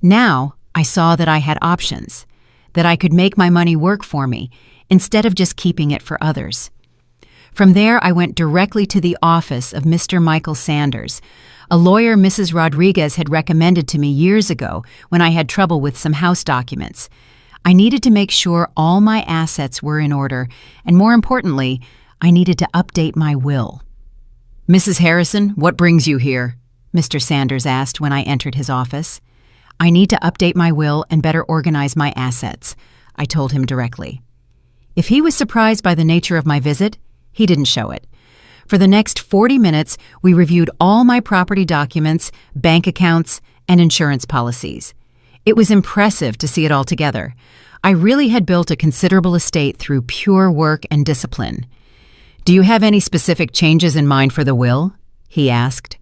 Now, I saw that I had options, that I could make my money work for me instead of just keeping it for others. From there, I went directly to the office of Mr. Michael Sanders, a lawyer Mrs. Rodriguez had recommended to me years ago when I had trouble with some house documents. I needed to make sure all my assets were in order, and more importantly, I needed to update my will. "Mrs. Harrison, what brings you here?" Mr. Sanders asked when I entered his office. "I need to update my will and better organize my assets," I told him directly. If he was surprised by the nature of my visit, he didn't show it. For the next 40 minutes, we reviewed all my property documents, bank accounts, and insurance policies. It was impressive to see it all together. I really had built a considerable estate through pure work and discipline. "Do you have any specific changes in mind for the will?" he asked.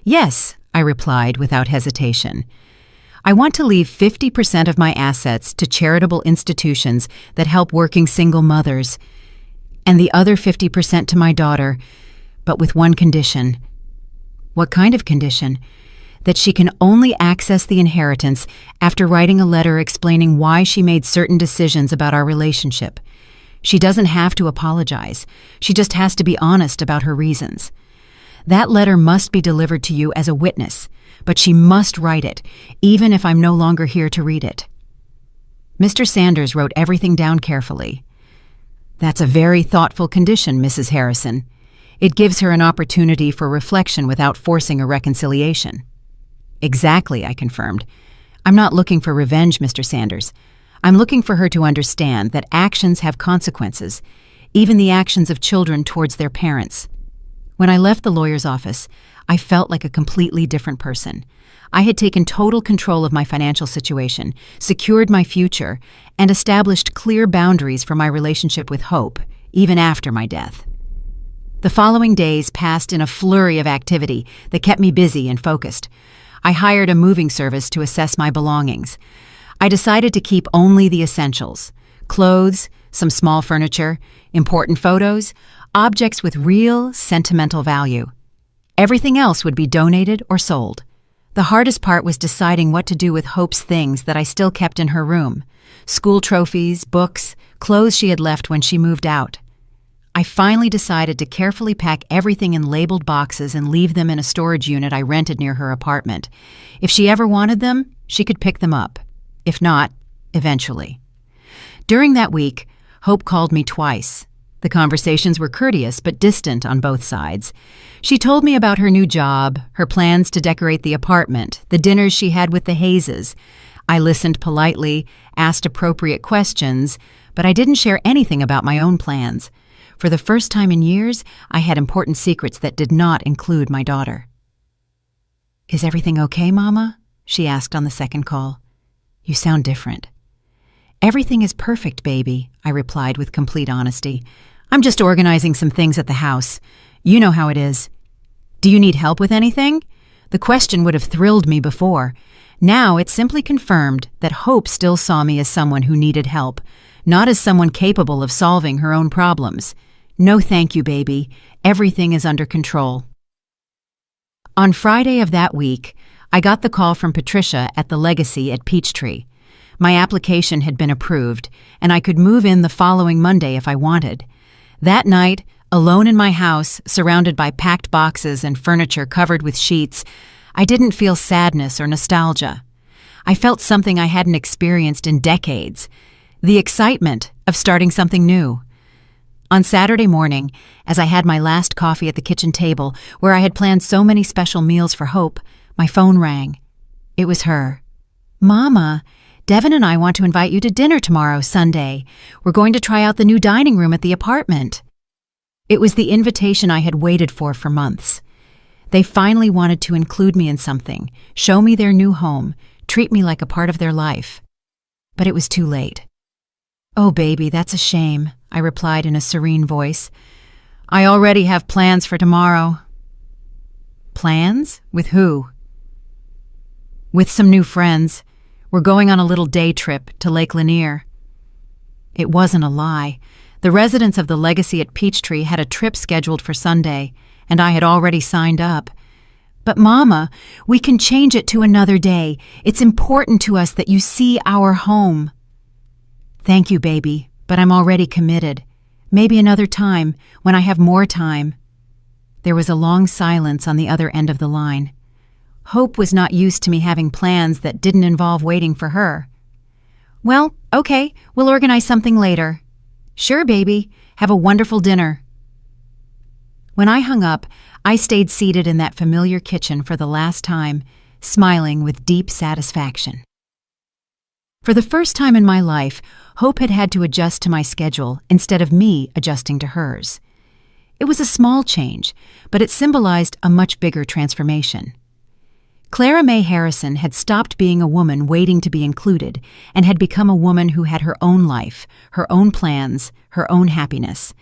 "Yes," I replied without hesitation. "I want to leave 50% of my assets to charitable institutions that help working single mothers." and the other 50% to my daughter, but with one condition. What kind of condition? That she can only access the inheritance after writing a letter explaining why she made certain decisions about our relationship. She doesn't have to apologize. She just has to be honest about her reasons. That letter must be delivered to you as a witness, but she must write it, even if I'm no longer here to read it. Mr. Sanders wrote everything down carefully. That's a very thoughtful condition, Mrs. Harrison. It gives her an opportunity for reflection without forcing a reconciliation. Exactly, I confirmed. I'm not looking for revenge, Mr. Sanders. I'm looking for her to understand that actions have consequences, even the actions of children towards their parents. When I left the lawyer's office, I felt like a completely different person. I had taken total control of my financial situation, secured my future, and established clear boundaries for my relationship with Hope, even after my death. The following days passed in a flurry of activity that kept me busy and focused. I hired a moving service to assess my belongings. I decided to keep only the essentials: clothes, some small furniture, important photos, objects with real sentimental value. Everything else would be donated or sold. The hardest part was deciding what to do with Hope's things that I still kept in her room: school trophies, books, clothes she had left when she moved out. I finally decided to carefully pack everything in labeled boxes and leave them in a storage unit I rented near her apartment. If she ever wanted them, she could pick them up. If not, eventually. During that week, Hope called me twice. The conversations were courteous but distant on both sides. She told me about her new job, her plans to decorate the apartment, the dinners she had with the Hayeses. I listened politely, asked appropriate questions, but I didn't share anything about my own plans. For the first time in years, I had important secrets that did not include my daughter. "Is everything okay, Mama?" she asked on the second call. "You sound different." "Everything is perfect, baby," I replied with complete honesty. "I'm just organizing some things at the house. You know how it is." "Do you need help with anything?" The question would have thrilled me before. Now it simply confirmed that Hope still saw me as someone who needed help, not as someone capable of solving her own problems. "No thank you, baby. Everything is under control." On Friday of that week, I got the call from Patricia at the Legacy at Peachtree. My application had been approved, and I could move in the following Monday if I wanted. That night, alone in my house, surrounded by packed boxes and furniture covered with sheets, I didn't feel sadness or nostalgia. I felt something I hadn't experienced in decades: the excitement of starting something new. On Saturday morning, as I had my last coffee at the kitchen table where I had planned so many special meals for Hope, my phone rang. It was her. "Mama, Devin and I want to invite you to dinner tomorrow, Sunday. We're going to try out the new dining room at the apartment." It was the invitation I had waited for months. They finally wanted to include me in something, show me their new home, treat me like a part of their life. But it was too late. "Oh, baby, that's a shame," I replied in a serene voice. "I already have plans for tomorrow." "Plans? With who?" "With some new friends. We're going on a little day trip to Lake Lanier." It wasn't a lie. The residents of the Legacy at Peachtree had a trip scheduled for Sunday, and I had already signed up. "But Mama, we can change it to another day. It's important to us that you see our home." "Thank you, baby, but I'm already committed. Maybe another time, when I have more time." There was a long silence on the other end of the line. Hope was not used to me having plans that didn't involve waiting for her. "Well, okay, we'll organize something later." "Sure, baby. Have a wonderful dinner." When I hung up, I stayed seated in that familiar kitchen for the last time, smiling with deep satisfaction. For the first time in my life, Hope had had to adjust to my schedule instead of me adjusting to hers. It was a small change, but it symbolized a much bigger transformation. Clara May Harrison had stopped being a woman waiting to be included and had become a woman who had her own life, her own plans, her own happiness.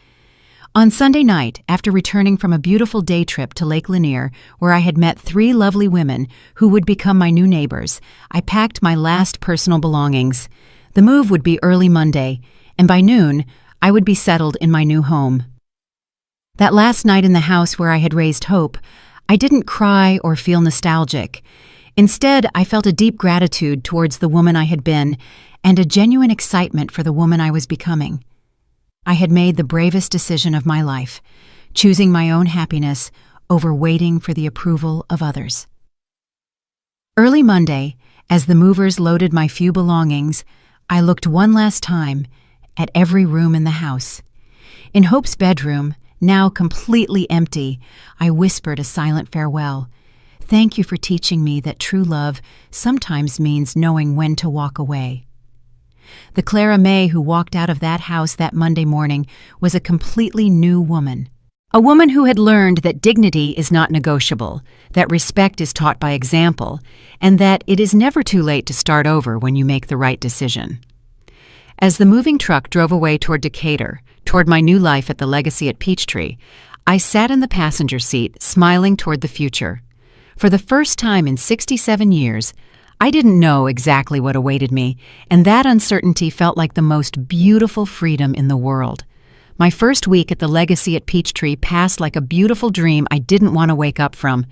On Sunday night, after returning from a beautiful day trip to Lake Lanier, where I had met 3 lovely women who would become my new neighbors, I packed my last personal belongings. The move would be early Monday, and by noon, I would be settled in my new home. That last night in the house where I had raised Hope, I didn't cry or feel nostalgic. Instead, I felt a deep gratitude towards the woman I had been and a genuine excitement for the woman I was becoming. I had made the bravest decision of my life, choosing my own happiness over waiting for the approval of others. Early Monday, as the movers loaded my few belongings, I looked one last time at every room in the house. In Hope's bedroom, now completely empty, I whispered a silent farewell. Thank you for teaching me that true love sometimes means knowing when to walk away. The Clara May who walked out of that house that Monday morning was a completely new woman. A woman who had learned that dignity is not negotiable, that respect is taught by example, and that it is never too late to start over when you make the right decision. As the moving truck drove away toward Decatur, toward my new life at the Legacy at Peachtree, I sat in the passenger seat, smiling toward the future. For the first time in 67 years, I didn't know exactly what awaited me, and that uncertainty felt like the most beautiful freedom in the world. My first week at the Legacy at Peachtree passed like a beautiful dream I didn't want to wake up from.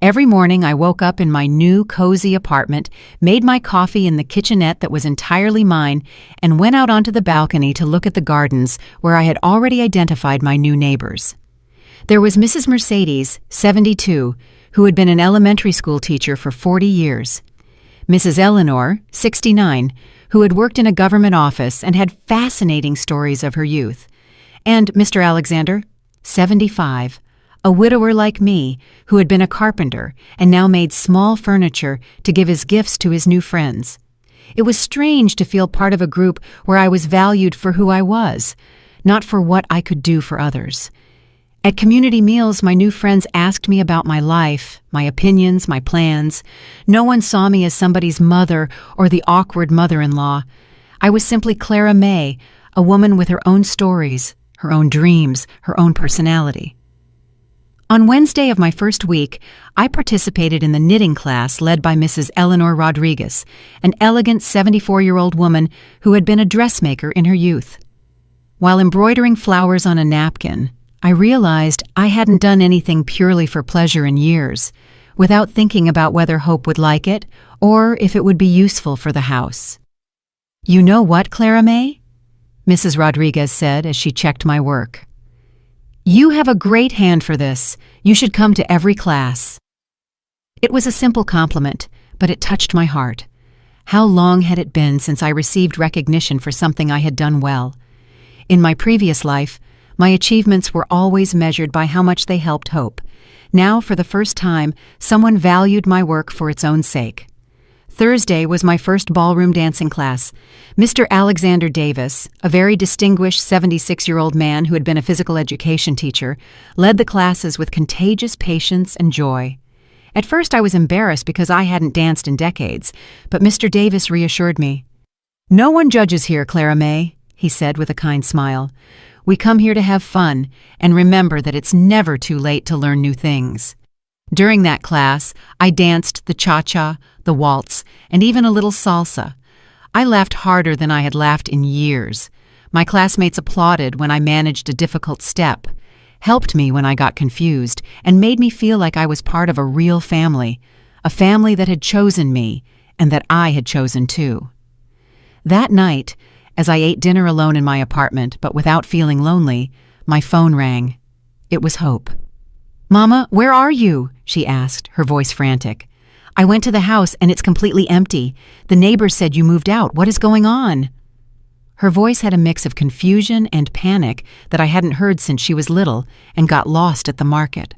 Every morning I woke up in my new, cozy apartment, made my coffee in the kitchenette that was entirely mine, and went out onto the balcony to look at the gardens where I had already identified my new neighbors. There was Mrs. Mercedes, 72, who had been an elementary school teacher for 40 years. Mrs. Eleanor, 69, who had worked in a government office and had fascinating stories of her youth. And Mr. Alexander, 75, a widower like me who had been a carpenter and now made small furniture to give as gifts to his new friends. It was strange to feel part of a group where I was valued for who I was, not for what I could do for others. At community meals, my new friends asked me about my life, my opinions, my plans. No one saw me as somebody's mother or the awkward mother-in-law. I was simply Clara May, a woman with her own stories, her own dreams, her own personality. On Wednesday of my first week, I participated in the knitting class led by Mrs. Eleanor Rodriguez, an elegant 74-year-old woman who had been a dressmaker in her youth. While embroidering flowers on a napkin, I realized I hadn't done anything purely for pleasure in years, without thinking about whether Hope would like it or if it would be useful for the house. "You know what, Clara May?" Mrs. Rodriguez said as she checked my work. "You have a great hand for this. You should come to every class." It was a simple compliment, but it touched my heart. How long had it been since I received recognition for something I had done well? In my previous life, my achievements were always measured by how much they helped Hope. Now, for the first time, someone valued my work for its own sake. Thursday was my first ballroom dancing class. Mr. Alexander Davis, a very distinguished 76-year-old man who had been a physical education teacher, led the classes with contagious patience and joy. At first I was embarrassed because I hadn't danced in decades, but Mr. Davis reassured me. "No one judges here, Clara May," he said with a kind smile. "We come here to have fun and remember that it's never too late to learn new things." During that class, I danced the cha-cha, the waltz, and even a little salsa. I laughed harder than I had laughed in years. My classmates applauded when I managed a difficult step, helped me when I got confused, and made me feel like I was part of a real family, a family that had chosen me and that I had chosen too. That night, as I ate dinner alone in my apartment but without feeling lonely, my phone rang. It was Hope. "Mama, where are you?" she asked, her voice frantic. "I went to the house and it's completely empty. The neighbors said you moved out. What is going on?" Her voice had a mix of confusion and panic that I hadn't heard since she was little and got lost at the market.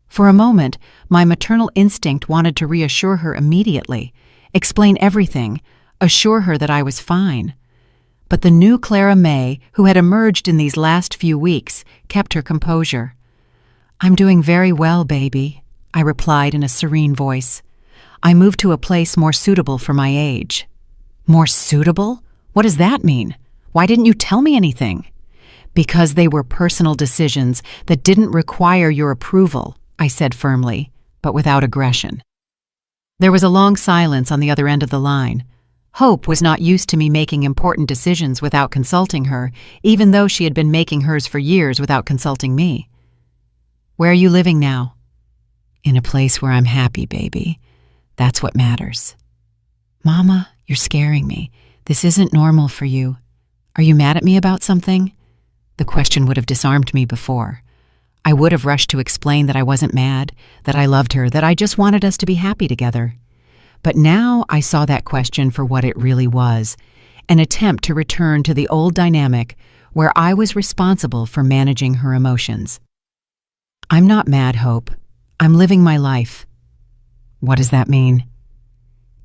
For a moment, my maternal instinct wanted to reassure her immediately, explain everything, assure her that I was fine. But the new Clara May, who had emerged in these last few weeks, kept her composure. "I'm doing very well, baby," I replied in a serene voice. "I moved to a place more suitable for my age." "More suitable? What does that mean? Why didn't you tell me anything?" "Because they were personal decisions that didn't require your approval," I said firmly, but without aggression. There was a long silence on the other end of the line. Hope was not used to me making important decisions without consulting her, even though she had been making hers for years without consulting me. "Where are you living now?" "In a place where I'm happy, baby. That's what matters." "Mama, you're scaring me. This isn't normal for you. Are you mad at me about something?" The question would have disarmed me before. I would have rushed to explain that I wasn't mad, that I loved her, that I just wanted us to be happy together. But now I saw that question for what it really was, an attempt to return to the old dynamic where I was responsible for managing her emotions. "I'm not mad, Hope. I'm living my life." "What does that mean?"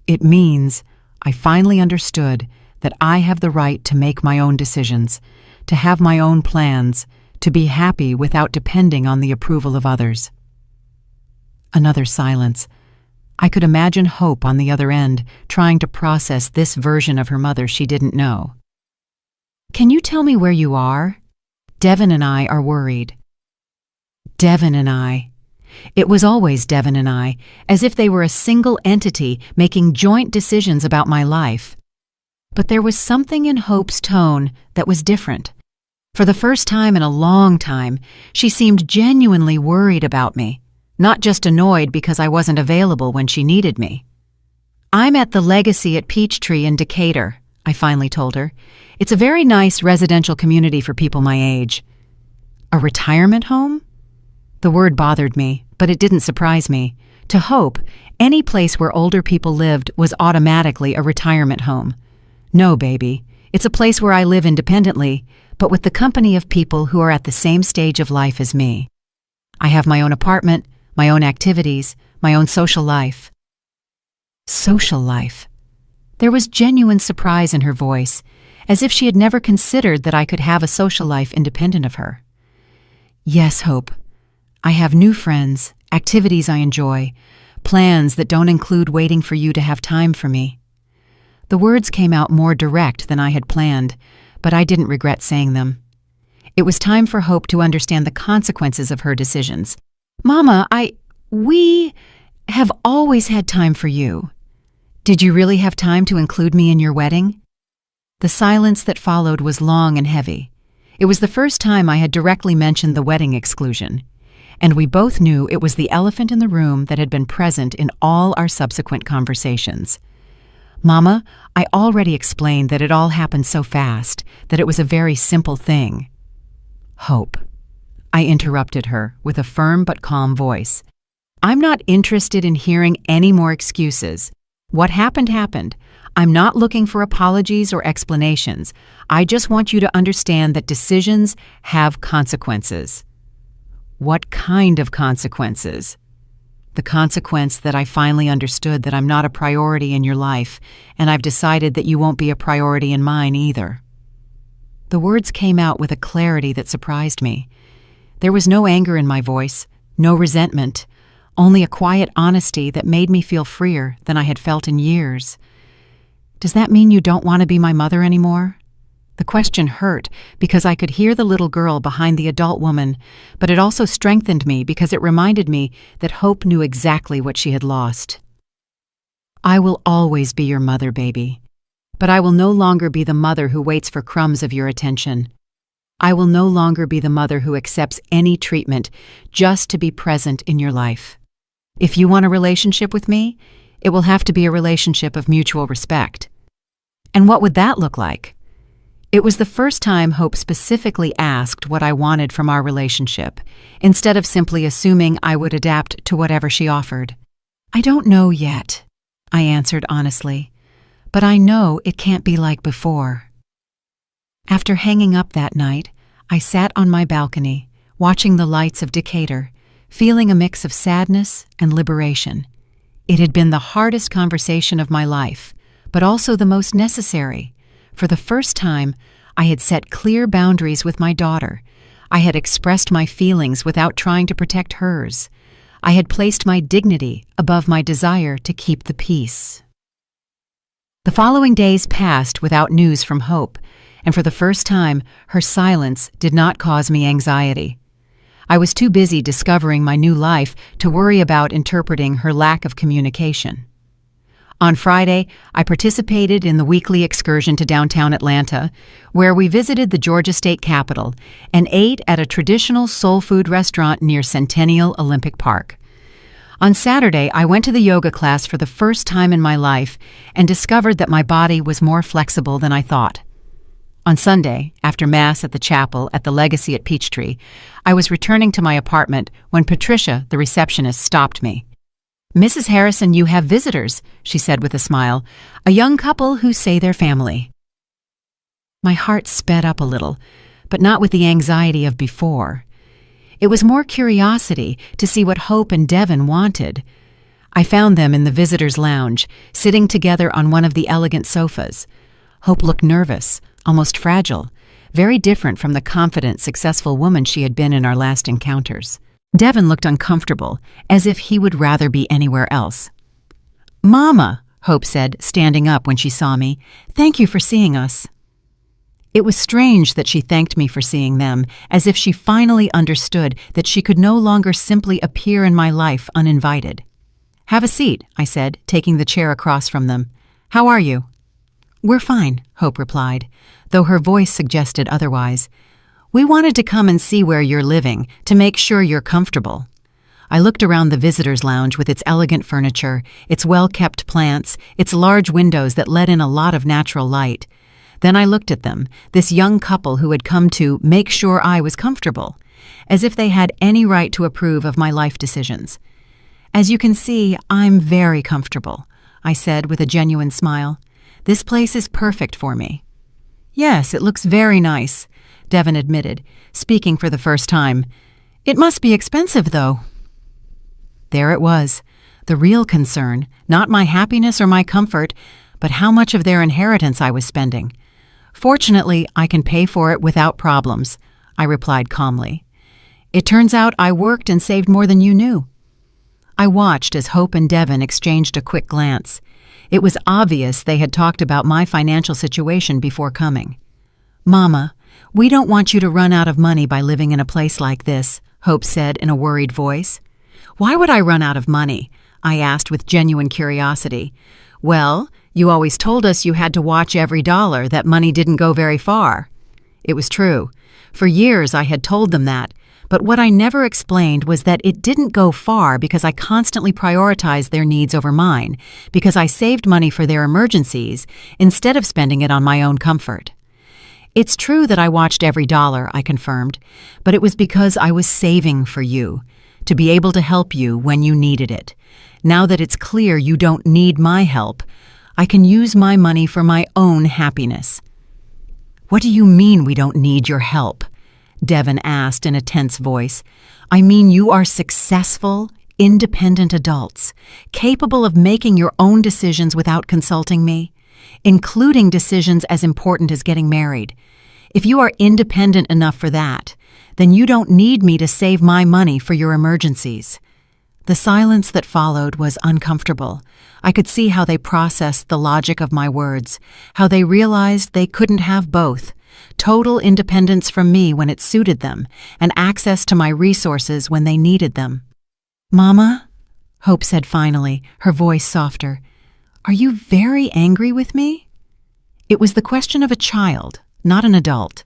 "It means I finally understood that I have the right to make my own decisions, to have my own plans, to be happy without depending on the approval of others." Another silence. I could imagine Hope on the other end, trying to process this version of her mother she didn't know. "Can you tell me where you are? Devin and I are worried." Devin and I. It was always Devin and I, as if they were a single entity making joint decisions about my life. But there was something in Hope's tone that was different. For the first time in a long time, she seemed genuinely worried about me, not just annoyed because I wasn't available when she needed me. "I'm at the Legacy at Peachtree in Decatur," I finally told her. "It's a very nice residential community for people my age." "A retirement home?" The word bothered me, but it didn't surprise me. To Hope, any place where older people lived was automatically a retirement home. "No, baby. It's a place where I live independently, but with the company of people who are at the same stage of life as me. I have my own apartment, my own activities, my own social life." Social life. There was genuine surprise in her voice, as if she had never considered that I could have a social life independent of her. "Yes, Hope. I have new friends, activities I enjoy, plans that don't include waiting for you to have time for me." The words came out more direct than I had planned, but I didn't regret saying them. It was time for Hope to understand the consequences of her decisions. "Mama, we have always had time for you. Did you really have time to include me in your wedding?" The silence that followed was long and heavy. It was the first time I had directly mentioned the wedding exclusion, and we both knew it was the elephant in the room that had been present in all our subsequent conversations. "Mama, I already explained that it all happened so fast, that it was a very simple thing." "Hope," I interrupted her with a firm but calm voice. "I'm not interested in hearing any more excuses. What happened happened. I'm not looking for apologies or explanations. I just want you to understand that decisions have consequences." "What kind of consequences?" "The consequence that I finally understood that I'm not a priority in your life, and I've decided that you won't be a priority in mine either." The words came out with a clarity that surprised me. There was no anger in my voice, no resentment, only a quiet honesty that made me feel freer than I had felt in years. "Does that mean you don't want to be my mother anymore?" The question hurt because I could hear the little girl behind the adult woman, but it also strengthened me because it reminded me that Hope knew exactly what she had lost. "I will always be your mother, baby, but I will no longer be the mother who waits for crumbs of your attention. I will no longer be the mother who accepts any treatment just to be present in your life. If you want a relationship with me, it will have to be a relationship of mutual respect." And what would that look like? It was the first time Hope specifically asked what I wanted from our relationship, instead of simply assuming I would adapt to whatever she offered. "I don't know yet," I answered honestly, "but I know it can't be like before." After hanging up that night, I sat on my balcony, watching the lights of Decatur, feeling a mix of sadness and liberation. It had been the hardest conversation of my life, but also the most necessary. For the first time, I had set clear boundaries with my daughter. I had expressed my feelings without trying to protect hers. I had placed my dignity above my desire to keep the peace. The following days passed without news from Hope, and for the first time, her silence did not cause me anxiety. I was too busy discovering my new life to worry about interpreting her lack of communication. On Friday, I participated in the weekly excursion to downtown Atlanta, where we visited the Georgia State Capitol and ate at a traditional soul food restaurant near Centennial Olympic Park. On Saturday, I went to the yoga class for the first time in my life and discovered that my body was more flexible than I thought. On Sunday, after Mass at the chapel at the Legacy at Peachtree, I was returning to my apartment when Patricia, the receptionist, stopped me. "Mrs. Harrison, you have visitors," she said with a smile, "a young couple who say they're family." My heart sped up a little, but not with the anxiety of before. It was more curiosity to see what Hope and Devin wanted. I found them in the visitors' lounge, sitting together on one of the elegant sofas. Hope looked nervous, almost fragile, very different from the confident, successful woman she had been in our last encounters. Devin looked uncomfortable, as if he would rather be anywhere else. "Mama," Hope said, standing up when she saw me, "thank you for seeing us." It was strange that she thanked me for seeing them, as if she finally understood that she could no longer simply appear in my life uninvited. "Have a seat," I said, taking the chair across from them. "How are you?" "We're fine," Hope replied, though her voice suggested otherwise. "We wanted to come and see where you're living, to make sure you're comfortable." I looked around the visitors' lounge with its elegant furniture, its well-kept plants, its large windows that let in a lot of natural light. Then I looked at them, this young couple who had come to make sure I was comfortable, as if they had any right to approve of my life decisions. "As you can see, I'm very comfortable," I said with a genuine smile. "This place is perfect for me." "Yes, it looks very nice," Devin admitted, speaking for the first time. "It must be expensive, though." There it was, the real concern, not my happiness or my comfort, but how much of their inheritance I was spending. "Fortunately, I can pay for it without problems," I replied calmly. "It turns out I worked and saved more than you knew." I watched as Hope and Devin exchanged a quick glance. It was obvious they had talked about my financial situation before coming. "Mama, we don't want you to run out of money by living in a place like this," Hope said in a worried voice. "Why would I run out of money?" I asked with genuine curiosity. "Well, you always told us you had to watch every dollar, that money didn't go very far." It was true. For years I had told them that, but what I never explained was that it didn't go far because I constantly prioritized their needs over mine, because I saved money for their emergencies instead of spending it on my own comfort. "It's true that I watched every dollar," I confirmed, "but it was because I was saving for you, to be able to help you when you needed it. Now that it's clear you don't need my help, I can use my money for my own happiness." "What do you mean we don't need your help?" Devin asked in a tense voice. "I mean you are successful, independent adults, capable of making your own decisions without consulting me, including decisions as important as getting married. If you are independent enough for that, then you don't need me to save my money for your emergencies." The silence that followed was uncomfortable. I could see how they processed the logic of my words, how they realized they couldn't have both: total independence from me when it suited them, and access to my resources when they needed them. "Mama," Hope said finally, her voice softer, "are you very angry with me?" It was the question of a child, not an adult,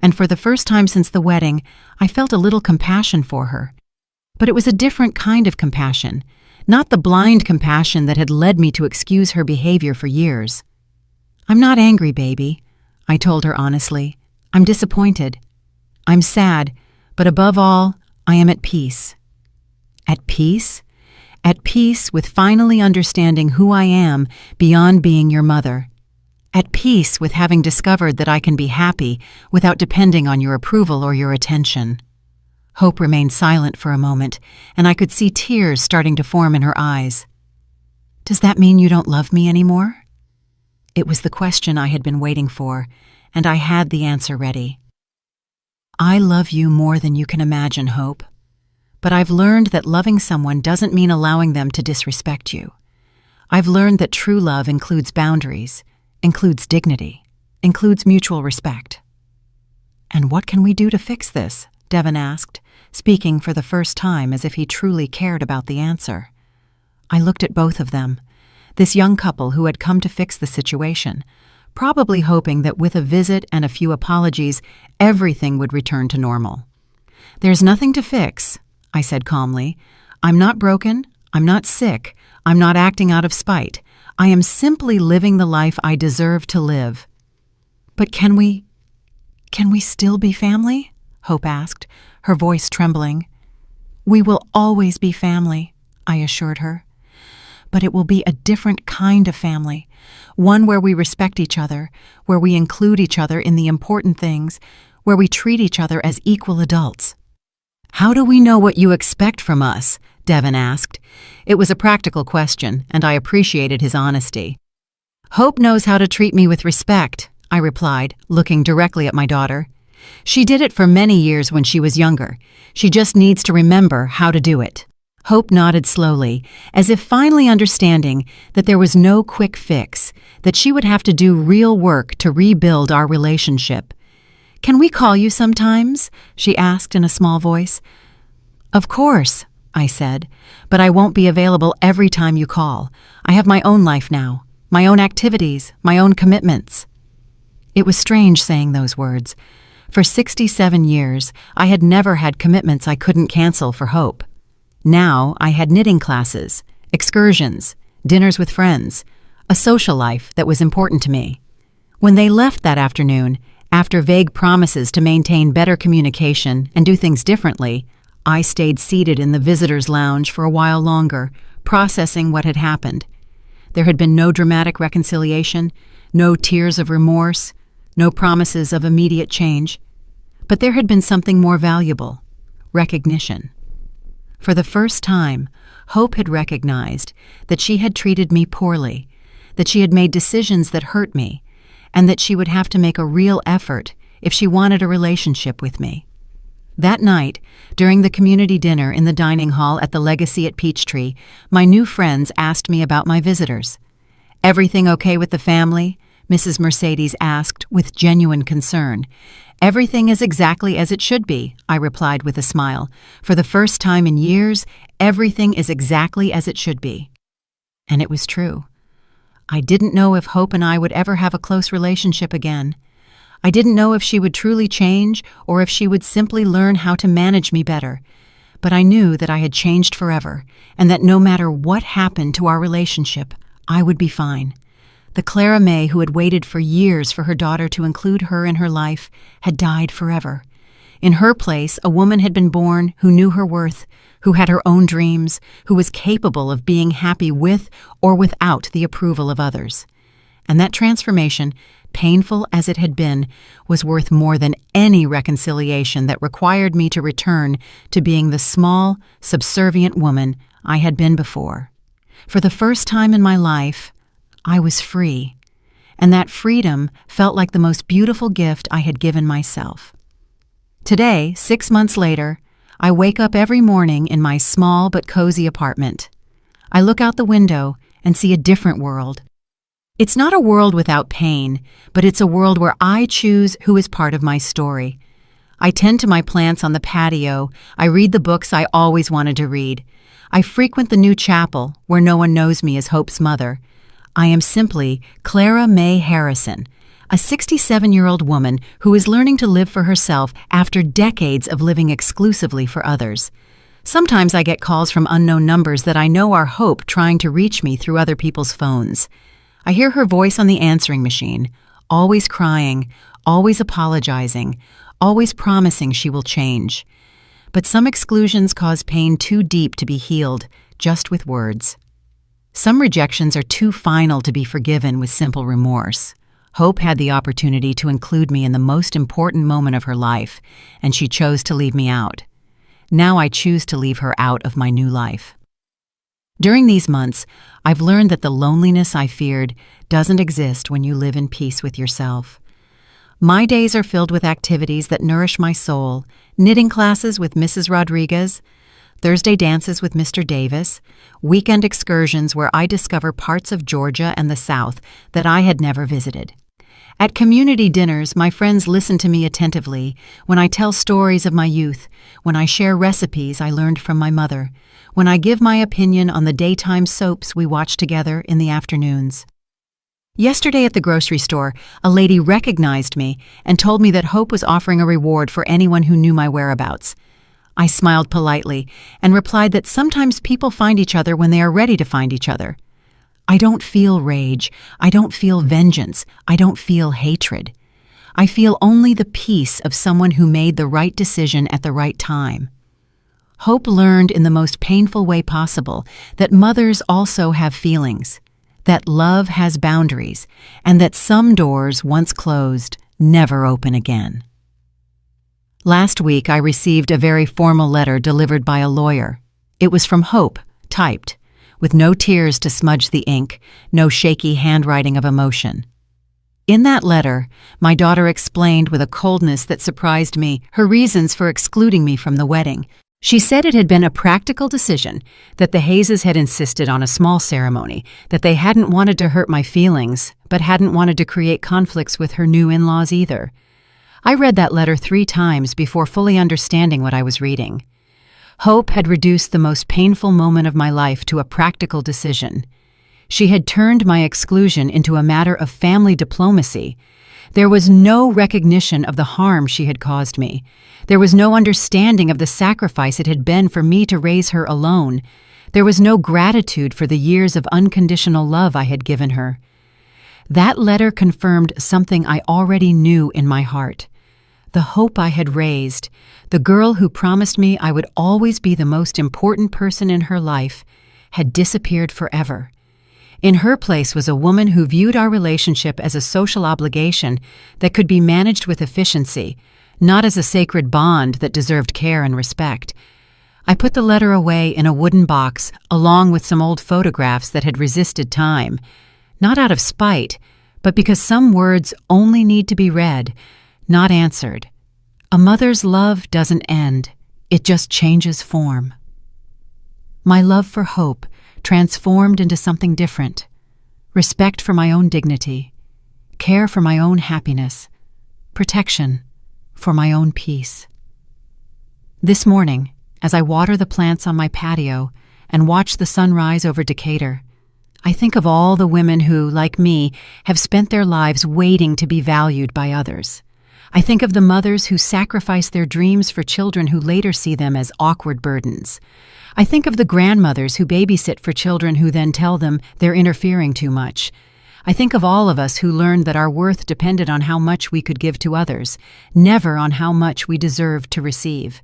and for the first time since the wedding, I felt a little compassion for her. But it was a different kind of compassion, not the blind compassion that had led me to excuse her behavior for years. "I'm not angry, baby," I told her honestly. "I'm disappointed. I'm sad, but above all, I am at peace." At peace? At peace with finally understanding who I am beyond being your mother. At peace with having discovered that I can be happy without depending on your approval or your attention. Hope remained silent for a moment, and I could see tears starting to form in her eyes. "Does that mean you don't love me anymore?" It was the question I had been waiting for, and I had the answer ready. "I love you more than you can imagine, Hope. But I've learned that loving someone doesn't mean allowing them to disrespect you. I've learned that true love includes boundaries, includes dignity, includes mutual respect." "And what can we do to fix this?" Devin asked, speaking for the first time as if he truly cared about the answer. I looked at both of them. this young couple who had come to fix the situation, probably hoping that with a visit and a few apologies, everything would return to normal. "There's nothing to fix," I said calmly. "I'm not broken. I'm not sick. I'm not acting out of spite. I am simply living the life I deserve to live." "But can we still be family?" Hope asked, her voice trembling. "We will always be family," I assured her. "But it will be a different kind of family, one where we respect each other, where we include each other in the important things, where we treat each other as equal adults." "How do we know what you expect from us?" Devin asked. It was a practical question, and I appreciated his honesty. "Hope knows how to treat me with respect," I replied, looking directly at my daughter. "She did it for many years when she was younger. She just needs to remember how to do it." Hope nodded slowly, as if finally understanding that there was no quick fix, that she would have to do real work to rebuild our relationship. "Can we call you sometimes?" she asked in a small voice. "Of course," I said, "but I won't be available every time you call. I have my own life now, my own activities, my own commitments." It was strange saying those words. For 67 years, I had never had commitments I couldn't cancel for Hope. Now I had knitting classes, excursions, dinners with friends, a social life that was important to me. When they left that afternoon, after vague promises to maintain better communication and do things differently, I stayed seated in the visitors' lounge for a while longer, processing what had happened. There had been no dramatic reconciliation, no tears of remorse, no promises of immediate change. But there had been something more valuable: recognition. For the first time, Hope had recognized that she had treated me poorly, that she had made decisions that hurt me, and that she would have to make a real effort if she wanted a relationship with me. That night, during the community dinner in the dining hall at the Legacy at Peachtree, my new friends asked me about my visitors. "Everything okay with the family?" Mrs. Mercedes asked with genuine concern. "Everything is exactly as it should be," I replied with a smile. "For the first time in years, everything is exactly as it should be." And it was true. I didn't know if Hope and I would ever have a close relationship again. I didn't know if she would truly change or if she would simply learn how to manage me better. But I knew that I had changed forever, and that no matter what happened to our relationship, I would be fine. The Clara May who had waited for years for her daughter to include her in her life had died forever. In her place, a woman had been born who knew her worth, who had her own dreams, who was capable of being happy with or without the approval of others. And that transformation, painful as it had been, was worth more than any reconciliation that required me to return to being the small, subservient woman I had been before. For the first time in my life, I was free, and that freedom felt like the most beautiful gift I had given myself. Today, 6 months later, I wake up every morning in my small but cozy apartment. I look out the window and see a different world. It's not a world without pain, but it's a world where I choose who is part of my story. I tend to my plants on the patio. I read the books I always wanted to read. I frequent the new chapel where no one knows me as Hope's mother. I am simply Clara May Harrison, a 67-year-old woman who is learning to live for herself after decades of living exclusively for others. Sometimes I get calls from unknown numbers that I know are Hope trying to reach me through other people's phones. I hear her voice on the answering machine, always crying, always apologizing, always promising she will change. But some exclusions cause pain too deep to be healed just with words. Some rejections are too final to be forgiven with simple remorse. Hope had the opportunity to include me in the most important moment of her life, and she chose to leave me out. Now I choose to leave her out of my new life. During these months, I've learned that the loneliness I feared doesn't exist when you live in peace with yourself. My days are filled with activities that nourish my soul: knitting classes with Mrs. Rodriguez, Thursday dances with Mr. Davis, weekend excursions where I discover parts of Georgia and the South that I had never visited. At community dinners, my friends listen to me attentively when I tell stories of my youth, when I share recipes I learned from my mother, when I give my opinion on the daytime soaps we watch together in the afternoons. Yesterday at the grocery store, a lady recognized me and told me that Hope was offering a reward for anyone who knew my whereabouts. I smiled politely and replied that sometimes people find each other when they are ready to find each other. I don't feel rage. I don't feel vengeance. I don't feel hatred. I feel only the peace of someone who made the right decision at the right time. Hope learned in the most painful way possible that mothers also have feelings, that love has boundaries, and that some doors once closed never open again. Last week I received a very formal letter delivered by a lawyer. It was from Hope, typed, with no tears to smudge the ink, no shaky handwriting of emotion. In that letter, my daughter explained with a coldness that surprised me her reasons for excluding me from the wedding. She said it had been a practical decision, that the Hayes had insisted on a small ceremony, that they hadn't wanted to hurt my feelings, but hadn't wanted to create conflicts with her new in-laws either. I read that letter 3 times before fully understanding what I was reading. Hope had reduced the most painful moment of my life to a practical decision. She had turned my exclusion into a matter of family diplomacy. There was no recognition of the harm she had caused me. There was no understanding of the sacrifice it had been for me to raise her alone. There was no gratitude for the years of unconditional love I had given her. That letter confirmed something I already knew in my heart. The Hope I had raised, the girl who promised me I would always be the most important person in her life, had disappeared forever. In her place was a woman who viewed our relationship as a social obligation that could be managed with efficiency, not as a sacred bond that deserved care and respect. I put the letter away in a wooden box, along with some old photographs that had resisted time, not out of spite, but because some words only need to be read, not answered. A mother's love doesn't end, it just changes form. My love for Hope transformed into something different. Respect for my own dignity, care for my own happiness, protection for my own peace. This morning, as I water the plants on my patio and watch the sunrise over Decatur, I think of all the women who, like me, have spent their lives waiting to be valued by others. I think of the mothers who sacrifice their dreams for children who later see them as awkward burdens. I think of the grandmothers who babysit for children who then tell them they're interfering too much. I think of all of us who learned that our worth depended on how much we could give to others, never on how much we deserved to receive.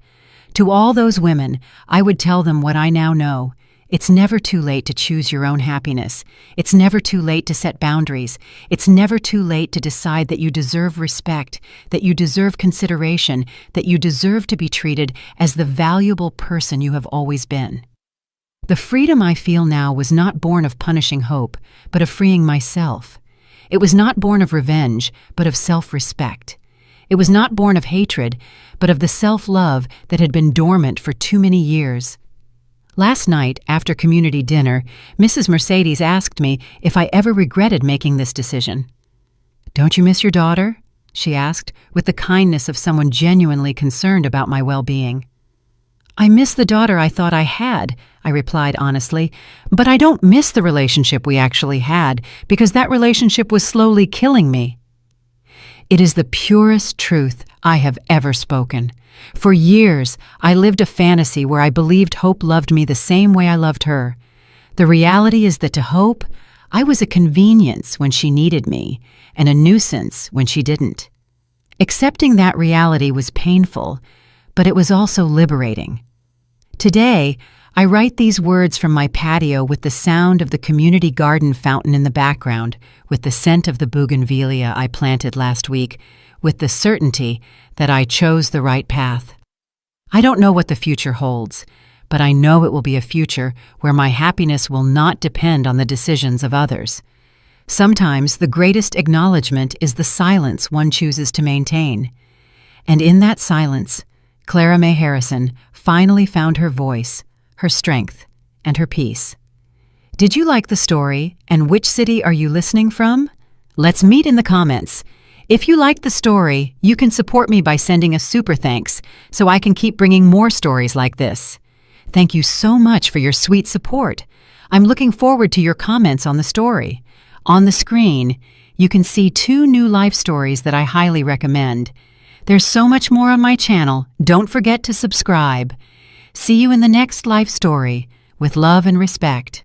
To all those women, I would tell them what I now know. It's never too late to choose your own happiness. It's never too late to set boundaries. It's never too late to decide that you deserve respect, that you deserve consideration, that you deserve to be treated as the valuable person you have always been. The freedom I feel now was not born of punishing Hope, but of freeing myself. It was not born of revenge, but of self-respect. It was not born of hatred, but of the self-love that had been dormant for too many years. Last night, after community dinner, Mrs. Mercedes asked me if I ever regretted making this decision. "Don't you miss your daughter?" she asked, with the kindness of someone genuinely concerned about my well-being. "I miss the daughter I thought I had," I replied honestly, "but I don't miss the relationship we actually had, because that relationship was slowly killing me." It is the purest truth I have ever spoken. For years, I lived a fantasy where I believed Hope loved me the same way I loved her. The reality is that to Hope, I was a convenience when she needed me, and a nuisance when she didn't. Accepting that reality was painful, but it was also liberating. Today, I write these words from my patio with the sound of the community garden fountain in the background, with the scent of the bougainvillea I planted last week, with the certainty that I chose the right path. I don't know what the future holds, but I know it will be a future where my happiness will not depend on the decisions of others. Sometimes the greatest acknowledgement is the silence one chooses to maintain. And in that silence, Clara May Harrison finally found her voice, her strength, and her peace. Did you like the story, and which city are you listening from? Let's meet in the comments. If you liked the story, you can support me by sending a super thanks so I can keep bringing more stories like this. Thank you so much for your sweet support. I'm looking forward to your comments on the story. On the screen, you can see 2 new life stories that I highly recommend. There's so much more on my channel. Don't forget to subscribe. See you in the next life story. With love and respect.